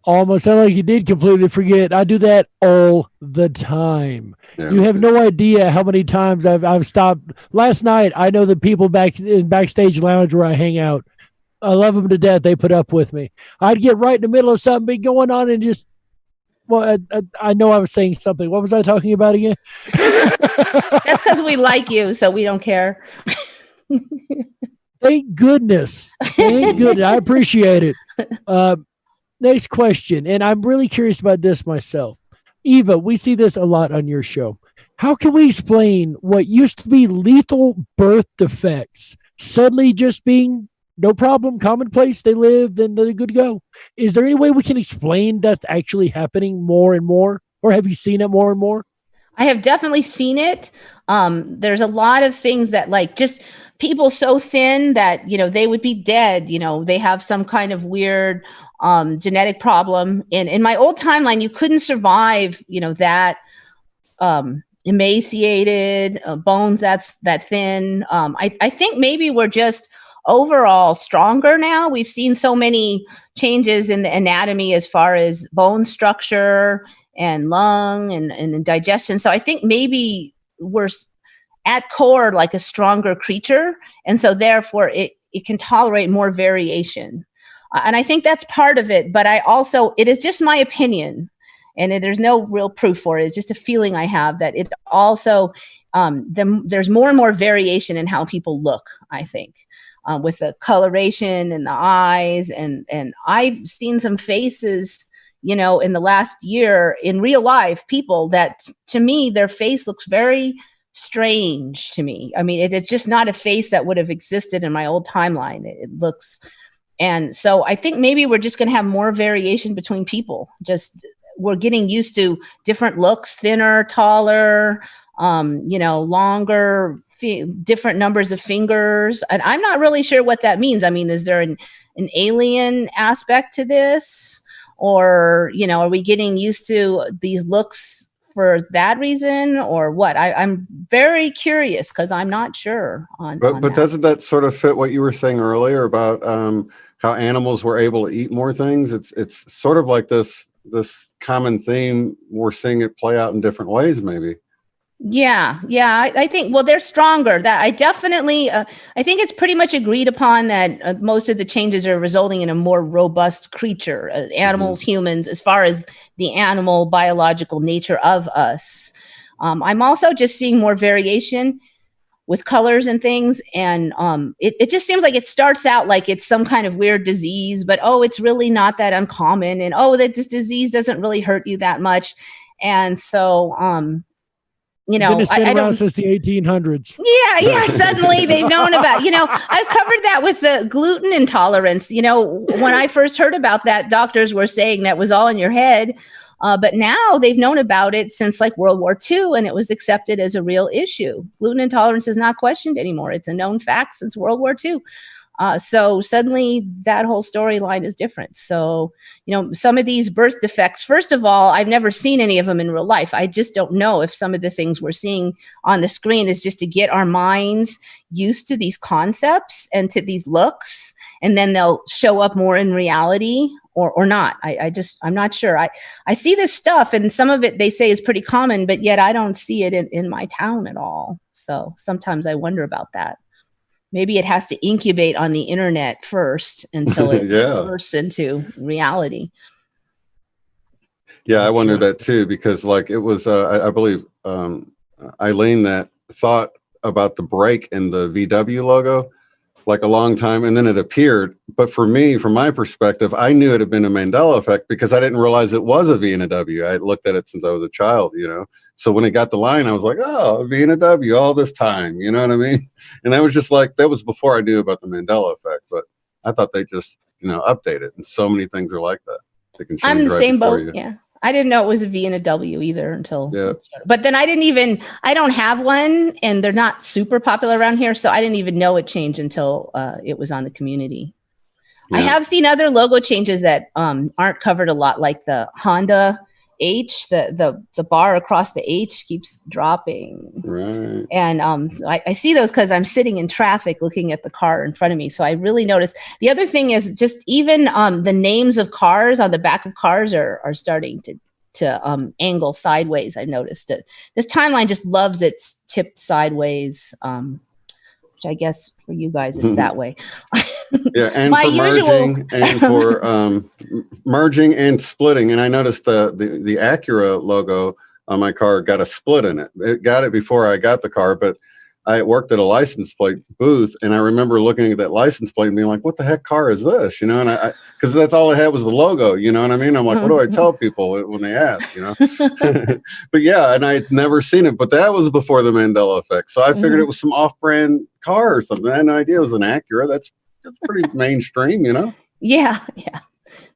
Almost sound like you did completely forget. I do that all the time. Yeah, you have no idea how many times I've stopped. Last night, I know the people back in backstage lounge where I hang out, I love them to death. They put up with me. I'd get right in the middle of something big going on and just, well, I know I was saying something. What was I talking about again? That's because we like you, so we don't care. Thank goodness. Thank goodness. I appreciate it. Next question, and I'm really curious about this myself. Eva, we see this a lot on your show. How can we explain what used to be lethal birth defects suddenly just being no problem, commonplace, they live, then they're good to go? Is there any way we can explain that's actually happening more and more? Or have you seen it more and more? I have definitely seen it. There's a lot of things that, like, just people so thin that, you know, they would be dead. You know, they have some kind of weird genetic problem. In my old timeline, you couldn't survive, you know, that emaciated, bones that thin. I think maybe we're just overall stronger now. We've seen so many changes in the anatomy as far as bone structure and lung and digestion. So I think maybe we're at core like a stronger creature. And so therefore it can tolerate more variation. And I think that's part of it. But I also, it is just my opinion, and there's no real proof for it. It's just a feeling I have that it also, there's more and more variation in how people look, I think. With the coloration and the eyes. And I've seen some faces, you know, in the last year in real life, people that to me, their face looks very strange to me. I mean, it's just not a face that would have existed in my old timeline. It looks, and so I think maybe we're just going to have more variation between people. Just we're getting used to different looks, thinner, taller, you know, longer, different numbers of fingers. And I'm not really sure what that means. I mean, is there an alien aspect to this? Or, you know, are we getting used to these looks for that reason or what? I'm very curious because I'm not sure on But that. Doesn't that sort of fit what you were saying earlier about how animals were able to eat more things? It's sort of like this common theme. We're seeing it play out in different ways, maybe. Yeah, I think, well, they're stronger. That I definitely, I think it's pretty much agreed upon that most of the changes are resulting in a more robust creature, animals, humans, as far as the animal biological nature of us. I'm also just seeing more variation with colors and things. And it just seems like it starts out like it's some kind of weird disease, but oh, it's really not that uncommon. And oh, that this disease doesn't really hurt you that much. And so, Then it's been I around don't. since the 1800s. Yeah. Suddenly they've known about, I've covered that with the gluten intolerance. When I first heard about that, doctors were saying that was all in your head. But now they've known about it since like World War II, and it was accepted as a real issue. Gluten intolerance is not questioned anymore. It's a known fact since World War II. So suddenly that whole storyline is different. So, some of these birth defects, first of all, I've never seen any of them in real life. I just don't know if some of the things we're seeing on the screen is just to get our minds used to these concepts and to these looks, and then they'll show up more in reality or not. I'm not sure. I see this stuff, and some of it they say is pretty common, but yet I don't see it in my town at all. So sometimes I wonder about that. Maybe it has to incubate on the internet first until it bursts into reality. Yeah, I wondered that too, because like it was, I believe Eileen that thought about the break in the VW logo like a long time, and then it appeared. But for me, from my perspective, I knew it had been a Mandela effect because I didn't realize it was a V and a W. I had looked at it since I was a child, So when it got the line, I was like, oh, a V and a W all this time, you know what I mean? And I was just like, that was before I knew about the Mandela effect, but I thought they just, update it. And so many things are like that. They can change. I'm in the same boat. Yeah. I didn't know it was a V and a W either until, but then I don't have one, and they're not super popular around here. So I didn't even know it changed until it was on the community. Yeah. I have seen other logo changes that aren't covered a lot, like the Honda H, the bar across the H keeps dropping. Right. And I see those because I'm sitting in traffic looking at the car in front of me. So I really notice. The other thing is just even the names of cars on the back of cars are starting to angle sideways. I've noticed that this timeline just loves its tipped sideways, which I guess for you guys it's that way. Yeah, and for merging and for merging and splitting. And I noticed the Acura logo on my car got a split in it. It got it before I got the car, but I worked at a license plate booth, and I remember looking at that license plate and being like, what the heck car is this? And I because that's all it had was the logo, you know what I mean? I'm like, what do I tell people when they ask, But yeah, and I'd never seen it, but that was before the Mandela effect. So I figured it was some off-brand car or something. I had no idea it was an Acura. That's pretty mainstream, Yeah.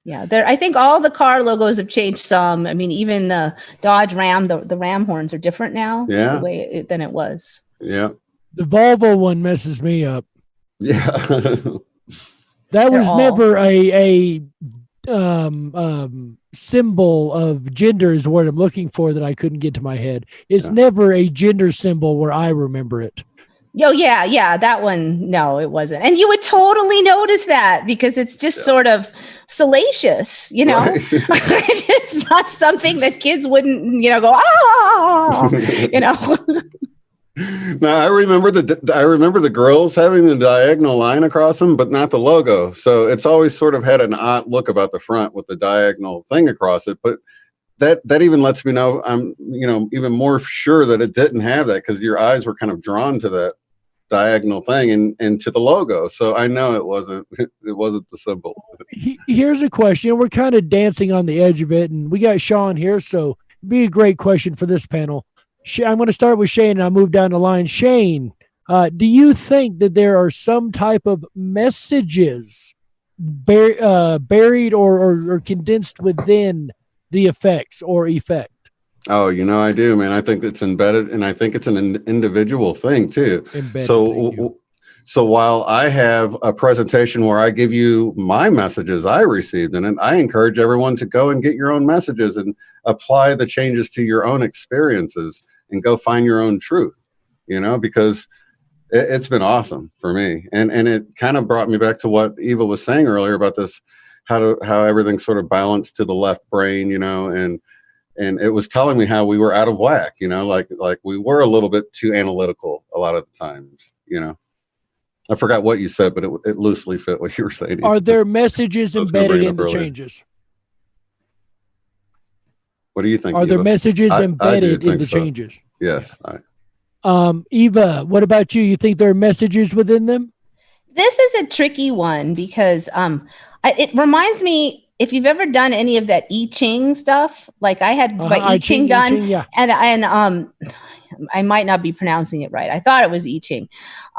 I think all the car logos have changed some. I mean, even the Dodge Ram, the Ram horns are different now. Yeah. The way than it was. Yeah. The Volvo one messes me up. Yeah. That was never a symbol of gender is what I'm looking for that I couldn't get to my head. It's never a gender symbol where I remember it. Oh, yeah. That one, no, it wasn't. And you would totally notice that because it's just sort of salacious, Right. It's not something that kids wouldn't, go, Now I remember the girls having the diagonal line across them, but not the logo. So it's always sort of had an odd look about the front with the diagonal thing across it. But that even lets me know I'm, even more sure that it didn't have that because your eyes were kind of drawn to that diagonal thing and to the logo. So I know it wasn't the symbol. Here's a question. We're kind of dancing on the edge of it, and we got Sean here, so it'd be a great question for this panel. I'm going to start with Shane, and I'll move down the line. Shane, do you think that there are some type of messages buried or condensed within the effects or effect? Oh, I do, man. I think it's embedded, and I think it's an individual thing too. So while I have a presentation where I give you my messages I received in it, I encourage everyone to go and get your own messages and apply the changes to your own experiences and go find your own truth, because it's been awesome for me. And it kind of brought me back to what Eva was saying earlier about this, how everything's sort of balanced to the left brain, and it was telling me how we were out of whack, you know, like we were a little bit too analytical a lot of the times, you know. I forgot what you said, but it loosely fit what you were saying. Are there messages I was gonna bring embedded it in the up earlier. changes? What do you think? Are there Eva? messages I do embedded in think the so. changes? Yes. Eva, what about you? You think there are messages within them? This is a tricky one because it reminds me, if you've ever done any of that I Ching stuff, like I had my I Ching done, yeah. and I might not be pronouncing it right. I thought it was I Ching.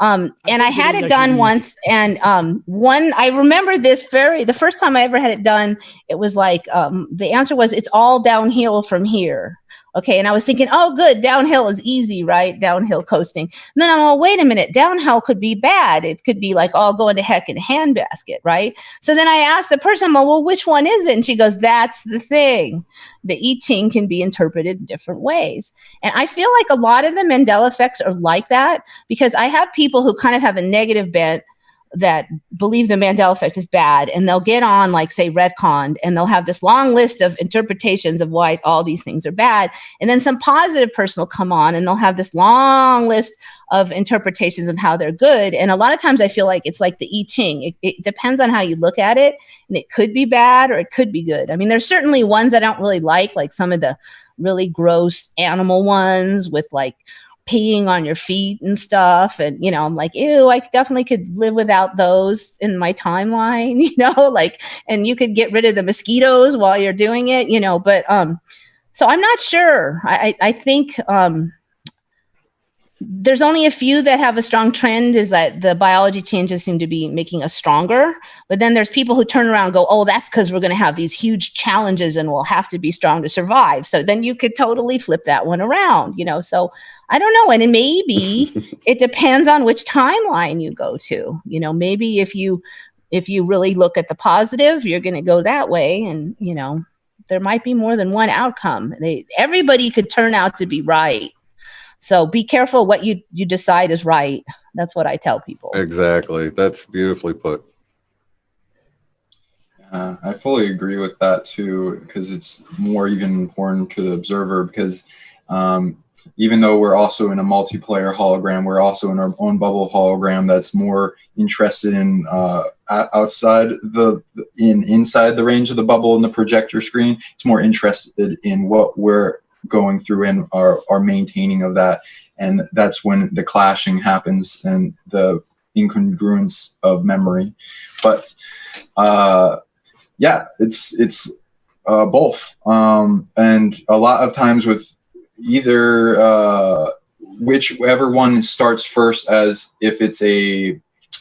And I had it done once. And I remember the first time I ever had it done, it was like, the answer was, it's all downhill from here. Okay. And I was thinking, oh, good. Downhill is easy, right? Downhill coasting. And then I'm all, wait a minute. Downhill could be bad. It could be like all going to heck in a handbasket, right? So then I asked the person, well, which one is it? And she goes, that's the thing. The I Ching can be interpreted in different ways. And I feel like a lot of the Mandela effects are like that, because I have people who kind of have a negative bent that believe the Mandela effect is bad, and they'll get on, like, say, retconned, and they'll have this long list of interpretations of why all these things are bad. And then some positive person will come on and they'll have this long list of interpretations of how they're good. And a lot of times I feel like it's like the I Ching. It depends on how you look at it, and it could be bad or it could be good. I mean, there's certainly ones I don't really like some of the really gross animal ones with like peeing on your feet and stuff. And, you know, I'm like, ew, I definitely could live without those in my timeline, you know, like, and you could get rid of the mosquitoes while you're doing it, you know, but, so I'm not sure. I think, there's only a few that have a strong trend, is that the biology changes seem to be making us stronger. But then there's people who turn around and go, oh, that's because we're going to have these huge challenges and we'll have to be strong to survive. So then you could totally flip that one around, you know. So I don't know. And maybe it depends on which timeline you go to. You know, maybe if you really look at the positive, you're going to go that way. And, you know, there might be more than one outcome. Everybody could turn out to be right. So be careful what you decide is right. That's what I tell people. Exactly. That's beautifully put. I fully agree with that too, because it's more even important to the observer, because even though we're also in a multiplayer hologram, we're also in our own bubble hologram that's more interested in inside the range of the bubble in the projector screen. It's more interested in what we're going through and our maintaining of that. And that's when the clashing happens and the incongruence of memory. But yeah, it's both. And a lot of times with either whichever one starts first, as if it's a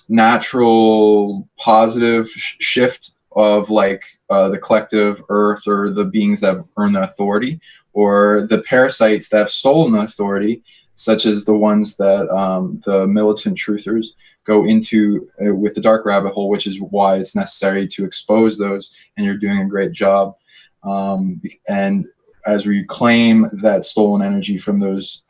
natural positive shift of like the collective earth or the beings that have earned the authority, or the parasites that have stolen the authority, such as the ones that the militant truthers go into with the dark rabbit hole, which is why it's necessary to expose those, and you're doing a great job. And as we claim that stolen energy from those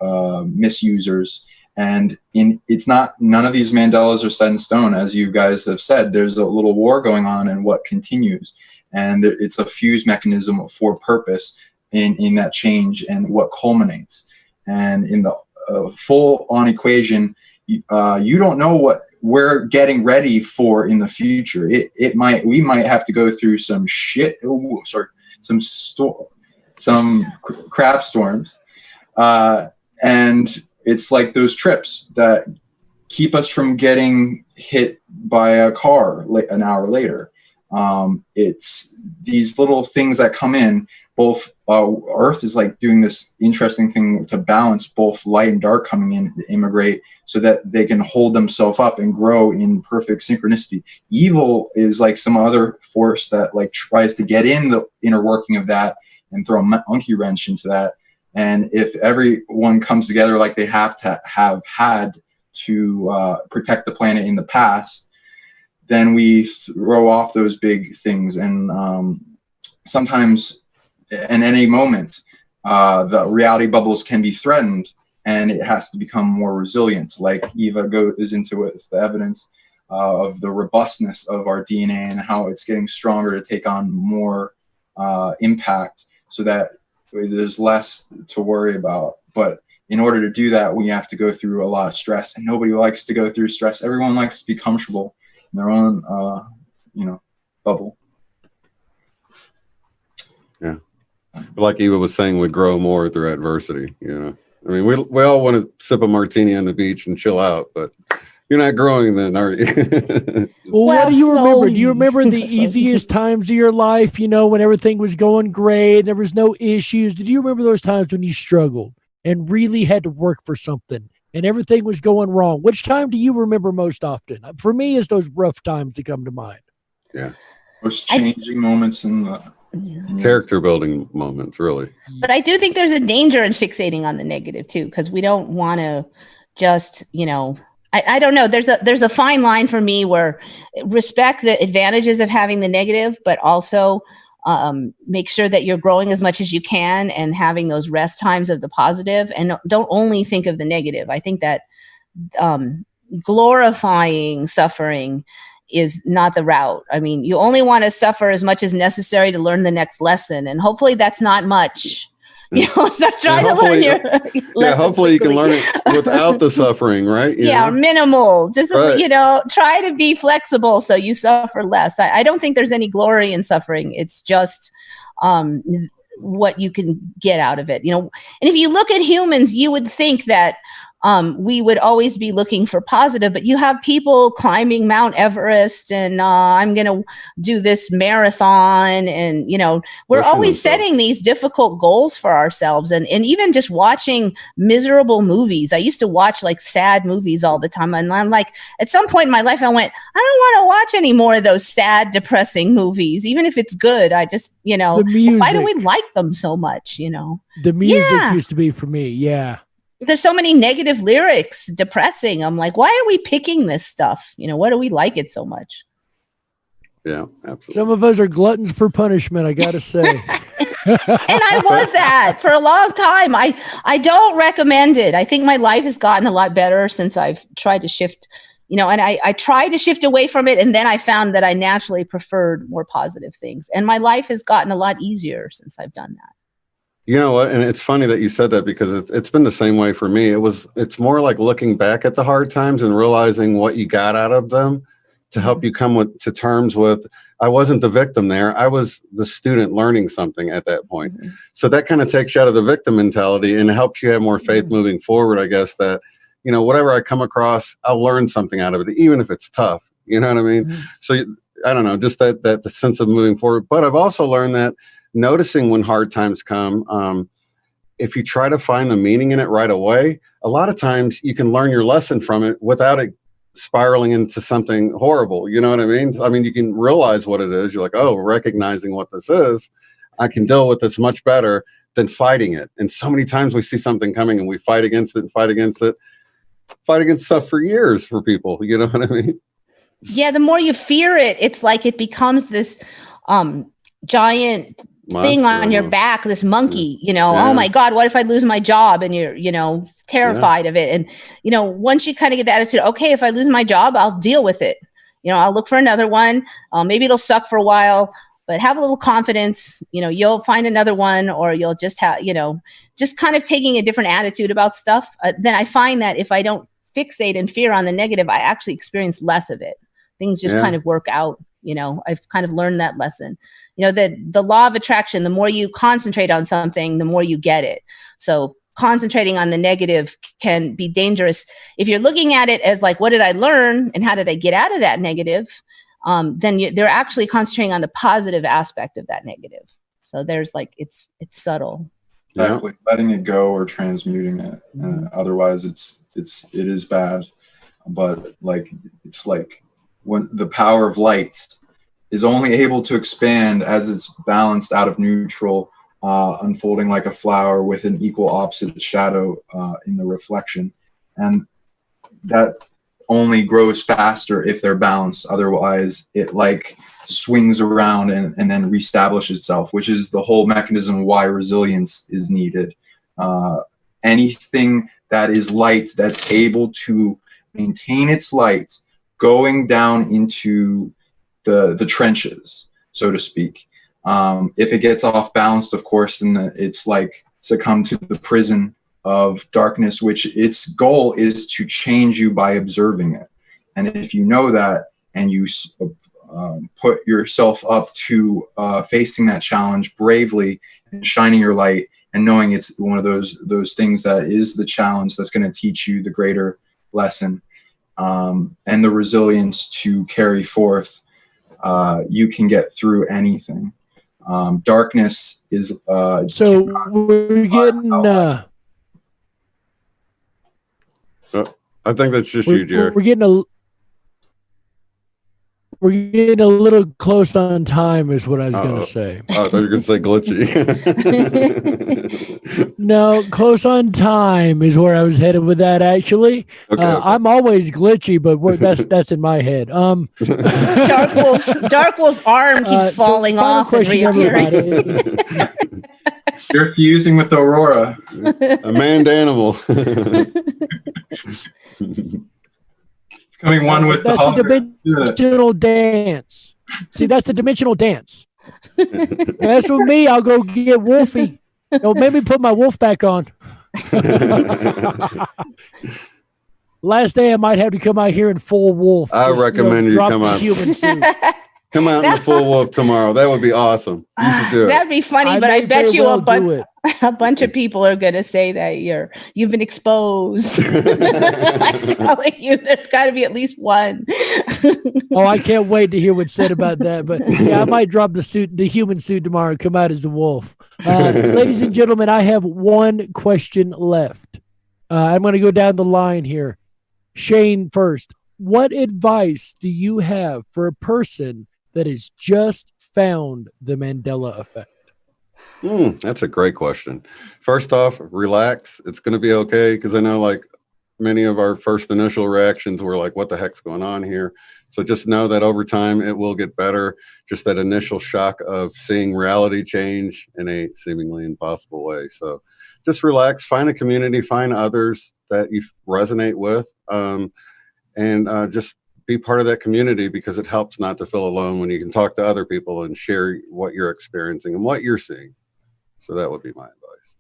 misusers, and it's not, none of these Mandelas are set in stone, as you guys have said. There's a little war going on, and what continues, and it's a fuse mechanism for purpose in that change and what culminates. And in the full-on equation, you don't know what we're getting ready for in the future. We might have to go through some shit. Some crap storms, and it's like those trips that keep us from getting hit by a car an hour later. It's these little things that come in. Both Earth is like doing this interesting thing to balance both light and dark coming in to immigrate, so that they can hold themselves up and grow in perfect synchronicity. Evil is like some other force that like tries to get in the inner working of that and throw a monkey wrench into that. And if everyone comes together like they have had to protect the planet in the past, then we throw off those big things. And sometimes, in any moment, the reality bubbles can be threatened, and it has to become more resilient. Like Eva goes into it, the evidence of the robustness of our DNA and how it's getting stronger to take on more impact, so that there's less to worry about. But in order to do that, we have to go through a lot of stress, and nobody likes to go through stress. Everyone likes to be comfortable in their own, bubble. Yeah. Like Eva was saying, we grow more through adversity, I mean, we all want to sip a martini on the beach and chill out, but you're not growing then, are you? Well, what do you remember? slowly. Do you remember the easiest times of your life, when everything was going great, there was no issues? Did you remember those times when you struggled and really had to work for something and everything was going wrong? Which time do you remember most often? For me, it's those rough times that come to mind. Yeah. Most changing moments in the character building moments, really. But I do think there's a danger in fixating on the negative too, because we don't want to just, I don't know. There's a fine line for me where respect the advantages of having the negative, but also make sure that you're growing as much as you can and having those rest times of the positive, and don't only think of the negative. I think that glorifying suffering is not the route. I mean, you only want to suffer as much as necessary to learn the next lesson. And hopefully that's not much. So try to learn your lesson hopefully quickly. you can learn it without the suffering, right? Minimal. Just, right. Try to be flexible so you suffer less. I don't think there's any glory in suffering. It's just what you can get out of it. And if you look at humans, you would think that we would always be looking for positive, but you have people climbing Mount Everest and I'm going to do this marathon. And, we're always setting these difficult goals for ourselves. And even just watching miserable movies. I used to watch like sad movies all the time. And I'm like, at some point in my life, I went, I don't want to watch any more of those sad, depressing movies, even if it's good. I just, the music. Why do we like them so much? The music used to be for me. Yeah. There's so many negative lyrics, depressing. I'm like, why are we picking this stuff? Why do we like it so much? Yeah, absolutely. Some of us are gluttons for punishment, I got to say. And I was that for a long time. I don't recommend it. I think my life has gotten a lot better since I've tried to shift, and I tried to shift away from it. And then I found that I naturally preferred more positive things. And my life has gotten a lot easier since I've done that. You know what? And it's funny that you said that because it's been the same way for me. It's more like looking back at the hard times and realizing what you got out of them to help you come to terms with, I wasn't the victim there. I was the student learning something at that point. Mm-hmm. So that kind of takes you out of the victim mentality and helps you have more faith moving forward, I guess, that, whatever I come across, I'll learn something out of it, even if it's tough. You know what I mean? Mm-hmm. So I don't know, just that the sense of moving forward. But I've also learned that noticing when hard times come, if you try to find the meaning in it right away, a lot of times you can learn your lesson from it without it spiraling into something horrible. You know what I mean? I mean, you can realize what it is. You're like, oh, recognizing what this is, I can deal with this much better than fighting it. And so many times we see something coming and we fight against it, fight against stuff for years for people. You know what I mean? Yeah. The more you fear it, it's like it becomes this giant thing on your back, this monkey, oh my God, what if I lose my job? And you're, terrified of it. And, once you kind of get the attitude, okay, if I lose my job, I'll deal with it. I'll look for another one. Maybe it'll suck for a while, but have a little confidence, you'll find another one, or you'll just have, just kind of taking a different attitude about stuff. Then I find that if I don't fixate and fear on the negative, I actually experience less of it. Things just kind of work out. I've kind of learned that lesson. That the law of attraction, the more you concentrate on something, the more you get it. So concentrating on the negative can be dangerous. If you're looking at it as like, what did I learn and how did I get out of that negative? Then they're actually concentrating on the positive aspect of that negative. So there's like, it's subtle. Exactly. Letting it go or transmuting it. Otherwise it is bad. But it's like when the power of light is only able to expand as it's balanced out of neutral, unfolding like a flower with an equal opposite shadow in the reflection. And that only grows faster if they're balanced. Otherwise, it swings around and then reestablishes itself, which is the whole mechanism why resilience is needed. Anything that is light that's able to maintain its light going down into the trenches, so to speak, If it gets off balanced, of course, then it's like succumb to the prison of darkness, which its goal is to change you by observing it. And if you know that and you put yourself up to facing that challenge bravely and shining your light and knowing it's one of those things that is the challenge that's going to teach you the greater lesson, and the resilience to carry forth, you can get through anything. Darkness is so we're getting I think that's just you, Jerry. we're getting a little close on time is what I was going to say. Oh, I thought you were going to say glitchy. No, close on time is where I was headed with that, actually. Okay. I'm always glitchy, but that's in my head. Dark Wolf's arm keeps falling off and reappearing. You're fusing with Aurora. A manned animal. Becoming one with that's the dimensional dance. See, that's the dimensional dance. That's with me. I'll go get Wolfie. Don't make me put my wolf back on. Last day, I might have to come out here in full wolf. I recommend you drop come the out. human suit. Come out in the full wolf tomorrow. That would be awesome. You should do it. That'd be funny, but I may bet very you well a do bunch of people are going to say that you've been exposed. I'm telling you, there's got to be at least one. Oh, I can't wait to hear what's said about that. But yeah, I might drop the human suit tomorrow and come out as the wolf. Ladies and gentlemen, I have one question left. I'm going to go down the line here. Shane first. What advice do you have for a person that has just found the Mandela effect? That's a great question. First off, relax. It's going to be okay, because I know like many of our first initial reactions were like, what the heck's going on here? So just know that over time it will get better. Just that initial shock of seeing reality change in a seemingly impossible way. So just relax, find a community, find others that you resonate with, and just be part of that community, because it helps not to feel alone when you can talk to other people and share what you're experiencing and what you're seeing. So that would be my advice.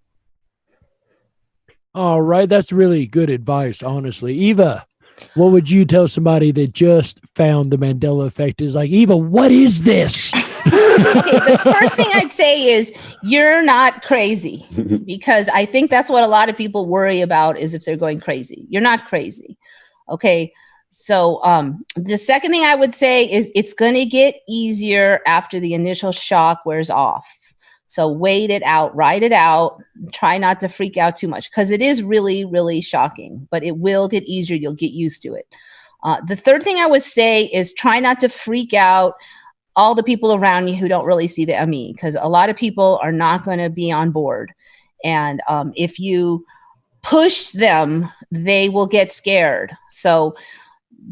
All right. That's really good advice, honestly. Eva, what would you tell somebody that just found the Mandela effect? Is like, Eva, what is this? The first thing I'd say is you're not crazy, because I think that's what a lot of people worry about, is if they're going crazy. You're not crazy. Okay. So the second thing I would say is it's going to get easier after the initial shock wears off. So wait it out, ride it out, try not to freak out too much, because it is really, really shocking, but it will get easier. You'll get used to it. The third thing I would say is try not to freak out all the people around you who don't really see the ME, because a lot of people are not going to be on board. And if you push them, they will get scared. So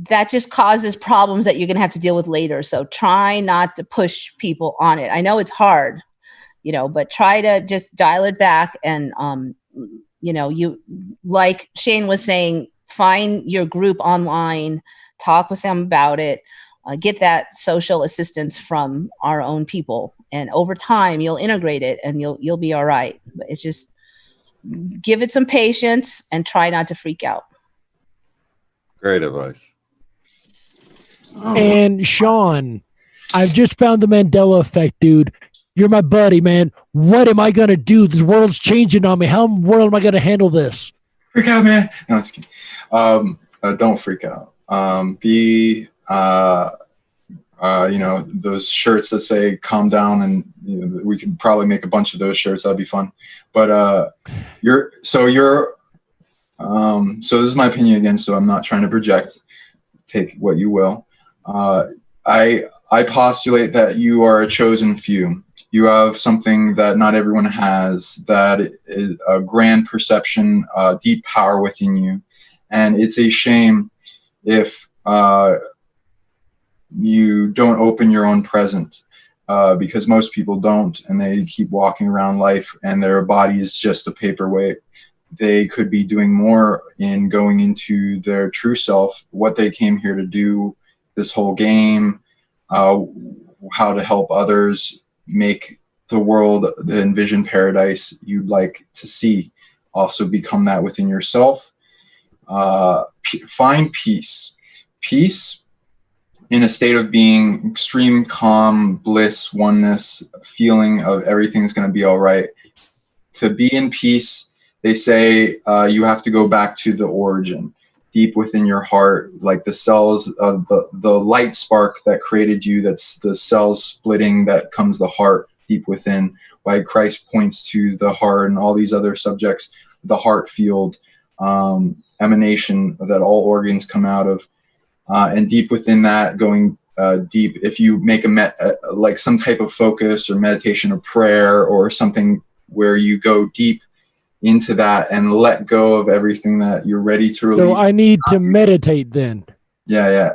that just causes problems that you're going to have to deal with later. So try not to push people on it. I know it's hard, but try to just dial it back. And, you, like Shane was saying, find your group online, talk with them about it, get that social assistance from our own people. And over time, you'll integrate it and you'll be all right. But it's just give it some patience and try not to freak out. Great advice. And Sean, I've just found the Mandela effect, dude. You're my buddy, man. What am I going to do? This world's changing on me. How in the world am I going to handle this? Freak out, man. No, I'm just kidding. Don't freak out. Those shirts that say calm down, and we could probably make a bunch of those shirts. That'd be fun. But so this is my opinion again, so I'm not trying to project. Take what you will. I postulate that you are a chosen few. You have something that not everyone has, that is a grand perception, deep power within you. And it's a shame if you don't open your own present, because most people don't, and they keep walking around life and their body is just a paperweight. They could be doing more in going into their true self, what they came here to do, this whole game, how to help others, make the world, the envisioned paradise you'd like to see. Also become that within yourself. Find peace. Peace in a state of being, extreme calm, bliss, oneness, feeling of everything's going to be all right. To be in peace, they say you have to go back to the origin, deep within your heart, like the cells of the light spark that created you. That's the cells splitting that comes the heart deep within. Why Christ points to the heart and all these other subjects, the heart field, emanation that all organs come out of. And deep within that, going deep, if you make like some type of focus or meditation or prayer or something where you go deep into that and let go of everything that you're ready to release. So I need to meditate then. Yeah.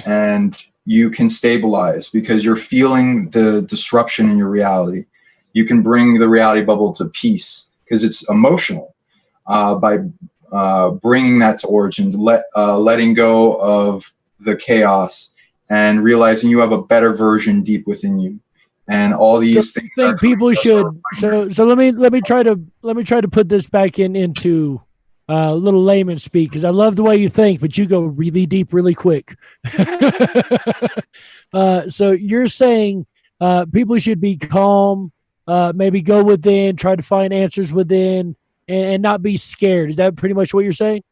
And you can stabilize because you're feeling the disruption in your reality. You can bring the reality bubble to peace because it's emotional by bringing that to origin, letting go of the chaos and realizing you have a better version deep within you. And all these things. I think people should. So let me try to put this back into little layman speak because I love the way you think, but you go really deep, really quick. So you're saying people should be calm, maybe go within, try to find answers within, and not be scared. Is that pretty much what you're saying?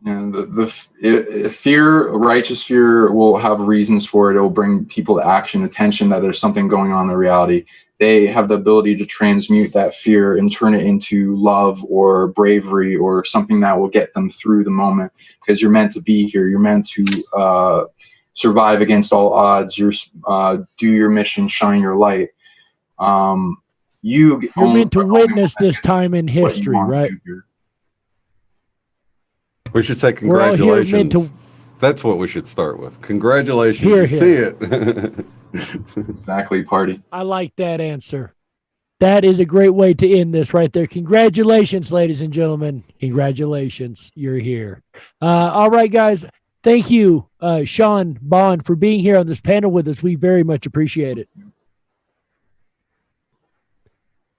And the fear, righteous fear, will have reasons for it. It will bring people to action, attention that there's something going on in the reality. They have the ability to transmute that fear and turn it into love or bravery or something that will get them through the moment because you're meant to be here. You're meant to survive against all odds. You're do your mission, shine your light. You're meant to witness this time in history, right? We should say congratulations. That's what we should start with. Congratulations. Here. See it. Exactly, party. I like that answer. That is a great way to end this right there. Congratulations, ladies and gentlemen. Congratulations. You're here. All right, guys. Thank you, Sean Bond, for being here on this panel with us. We very much appreciate it.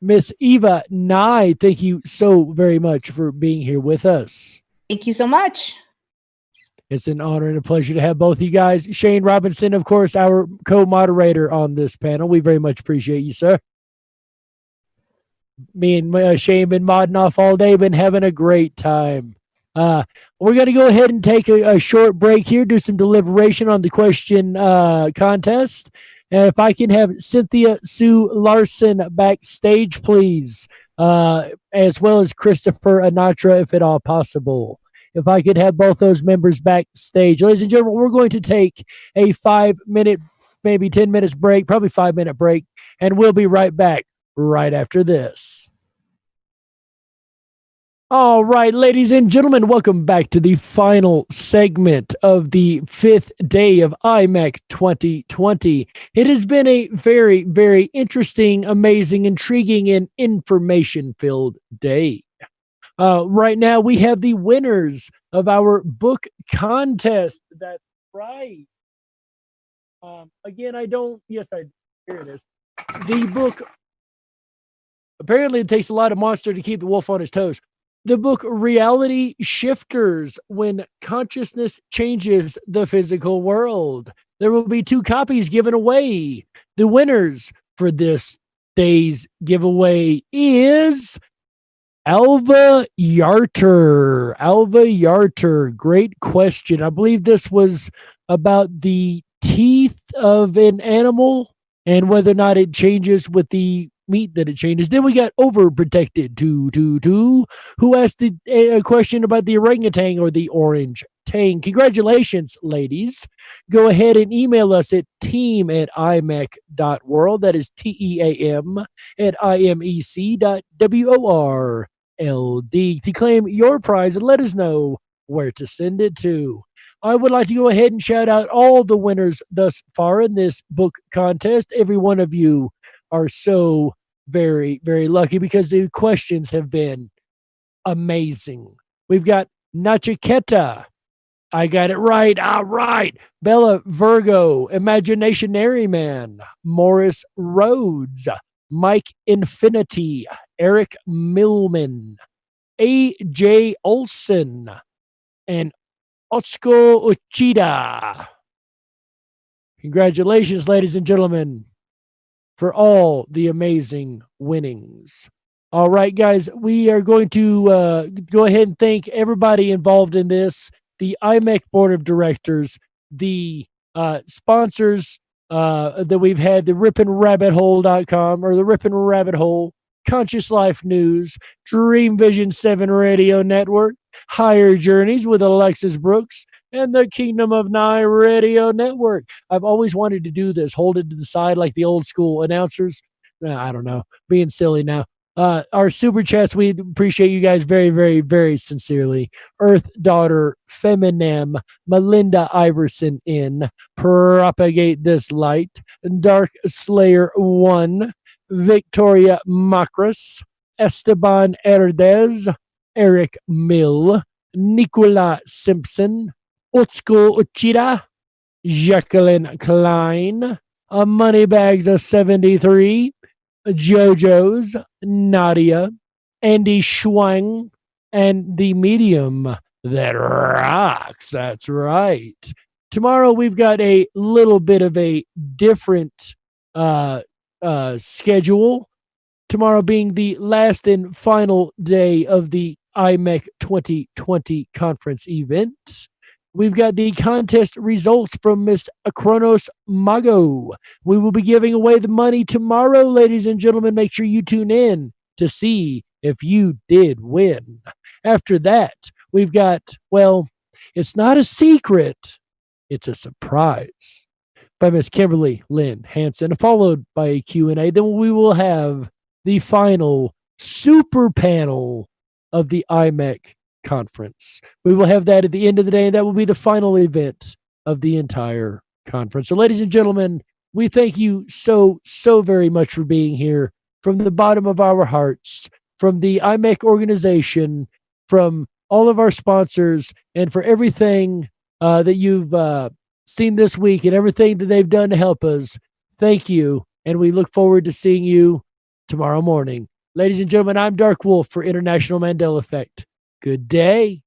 Miss Eva Nie, thank you so very much for being here with us. Thank you so much. It's an honor and a pleasure to have both of you guys. Shane Robinson, of course, our co-moderator on this panel. We very much appreciate you, sir. Me and Shane been modding off all day, been having a great time. We're going to go ahead and take a short break here, do some deliberation on the question contest. And if I can have Cynthia Sue Larson backstage, please, as well as Christopher Anatra, if at all possible. If I could have both those members backstage. Ladies and gentlemen, we're going to take a 5-minute, maybe 10 minutes break, probably 5-minute break, and we'll be right back right after this. All right, ladies and gentlemen, welcome back to the final segment of the 5th day of IMEC 2020. It has been a very, very interesting, amazing, intriguing, and information-filled day. Right now, we have the winners of our book contest. That's right. Again, here it is. The book, apparently it takes a lot of monster to keep the wolf on his toes. The book Reality Shifters, When Consciousness Changes the Physical World. There will be 2 copies given away. The winners for this day's giveaway is Alva Yarter. Alva Yarter, great question. I believe this was about the teeth of an animal and whether or not it changes with the meat that it changes. Then we got Overprotected 222, who asked a question about the orangutan or the orange tang. Congratulations, ladies. Go ahead and email us at team@imec.world. That is team@imec.world to claim your prize and let us know where to send it to. I would like to go ahead and shout out all the winners thus far in this book contest. Every one of you are so very, very lucky because the questions have been amazing. We've got Nachiketa, I got it right. All right. Bella Virgo, Imaginationary Man, Morris Rhodes, Mike Infinity, Eric Millman, A.J. Olson, and Otsuko Uchida. Congratulations, ladies and gentlemen, for all the amazing winnings. All right, guys, we are going to go ahead and thank everybody involved in this, the IMEC Board of Directors, the sponsors that we've had, the rippandrabbithole.com or the Rippin' Rabbit Hole, Conscious Life News, Dream Vision 7 Radio Network, Higher Journeys with Alexis Brooks, and the Kingdom of Nye Radio Network. I've always wanted to do this, hold it to the side like the old school announcers. I don't know, being silly now. Our super chats, we appreciate you guys very, very, very sincerely. Earth Daughter Feminem, Melinda Iverson in Propagate This Light, Dark Slayer 1, Victoria Macros, Esteban Herdez, Eric Mill, Nicola Simpson, Otsuko Uchida, Jacqueline Klein, Moneybags of 73, JoJo's, Nadia, Andy Schwang, and the medium that rocks. That's right. Tomorrow we've got a little bit of a different schedule. Tomorrow being the last and final day of the IMEC 2020 conference event. We've got the contest results from Miss Kronos Mago. We will be giving away the money tomorrow, ladies and gentlemen. Make sure you tune in to see if you did win. After that, we've got, well, it's not a secret, it's a surprise by Miss Kimberly Lynn Hansen, followed by a Q&A. Then we will have the final super panel of the IMEC conference. We will have that at the end of the day, and that will be the final event of the entire conference. So, ladies and gentlemen, we thank you so very much for being here from the bottom of our hearts, from the IMEC organization, from all of our sponsors, and for everything that you've seen this week and everything that they've done to help us. Thank you, and we look forward to seeing you tomorrow morning. Ladies and gentlemen, I'm Dark Wolf for International Mandela Effect. Good day.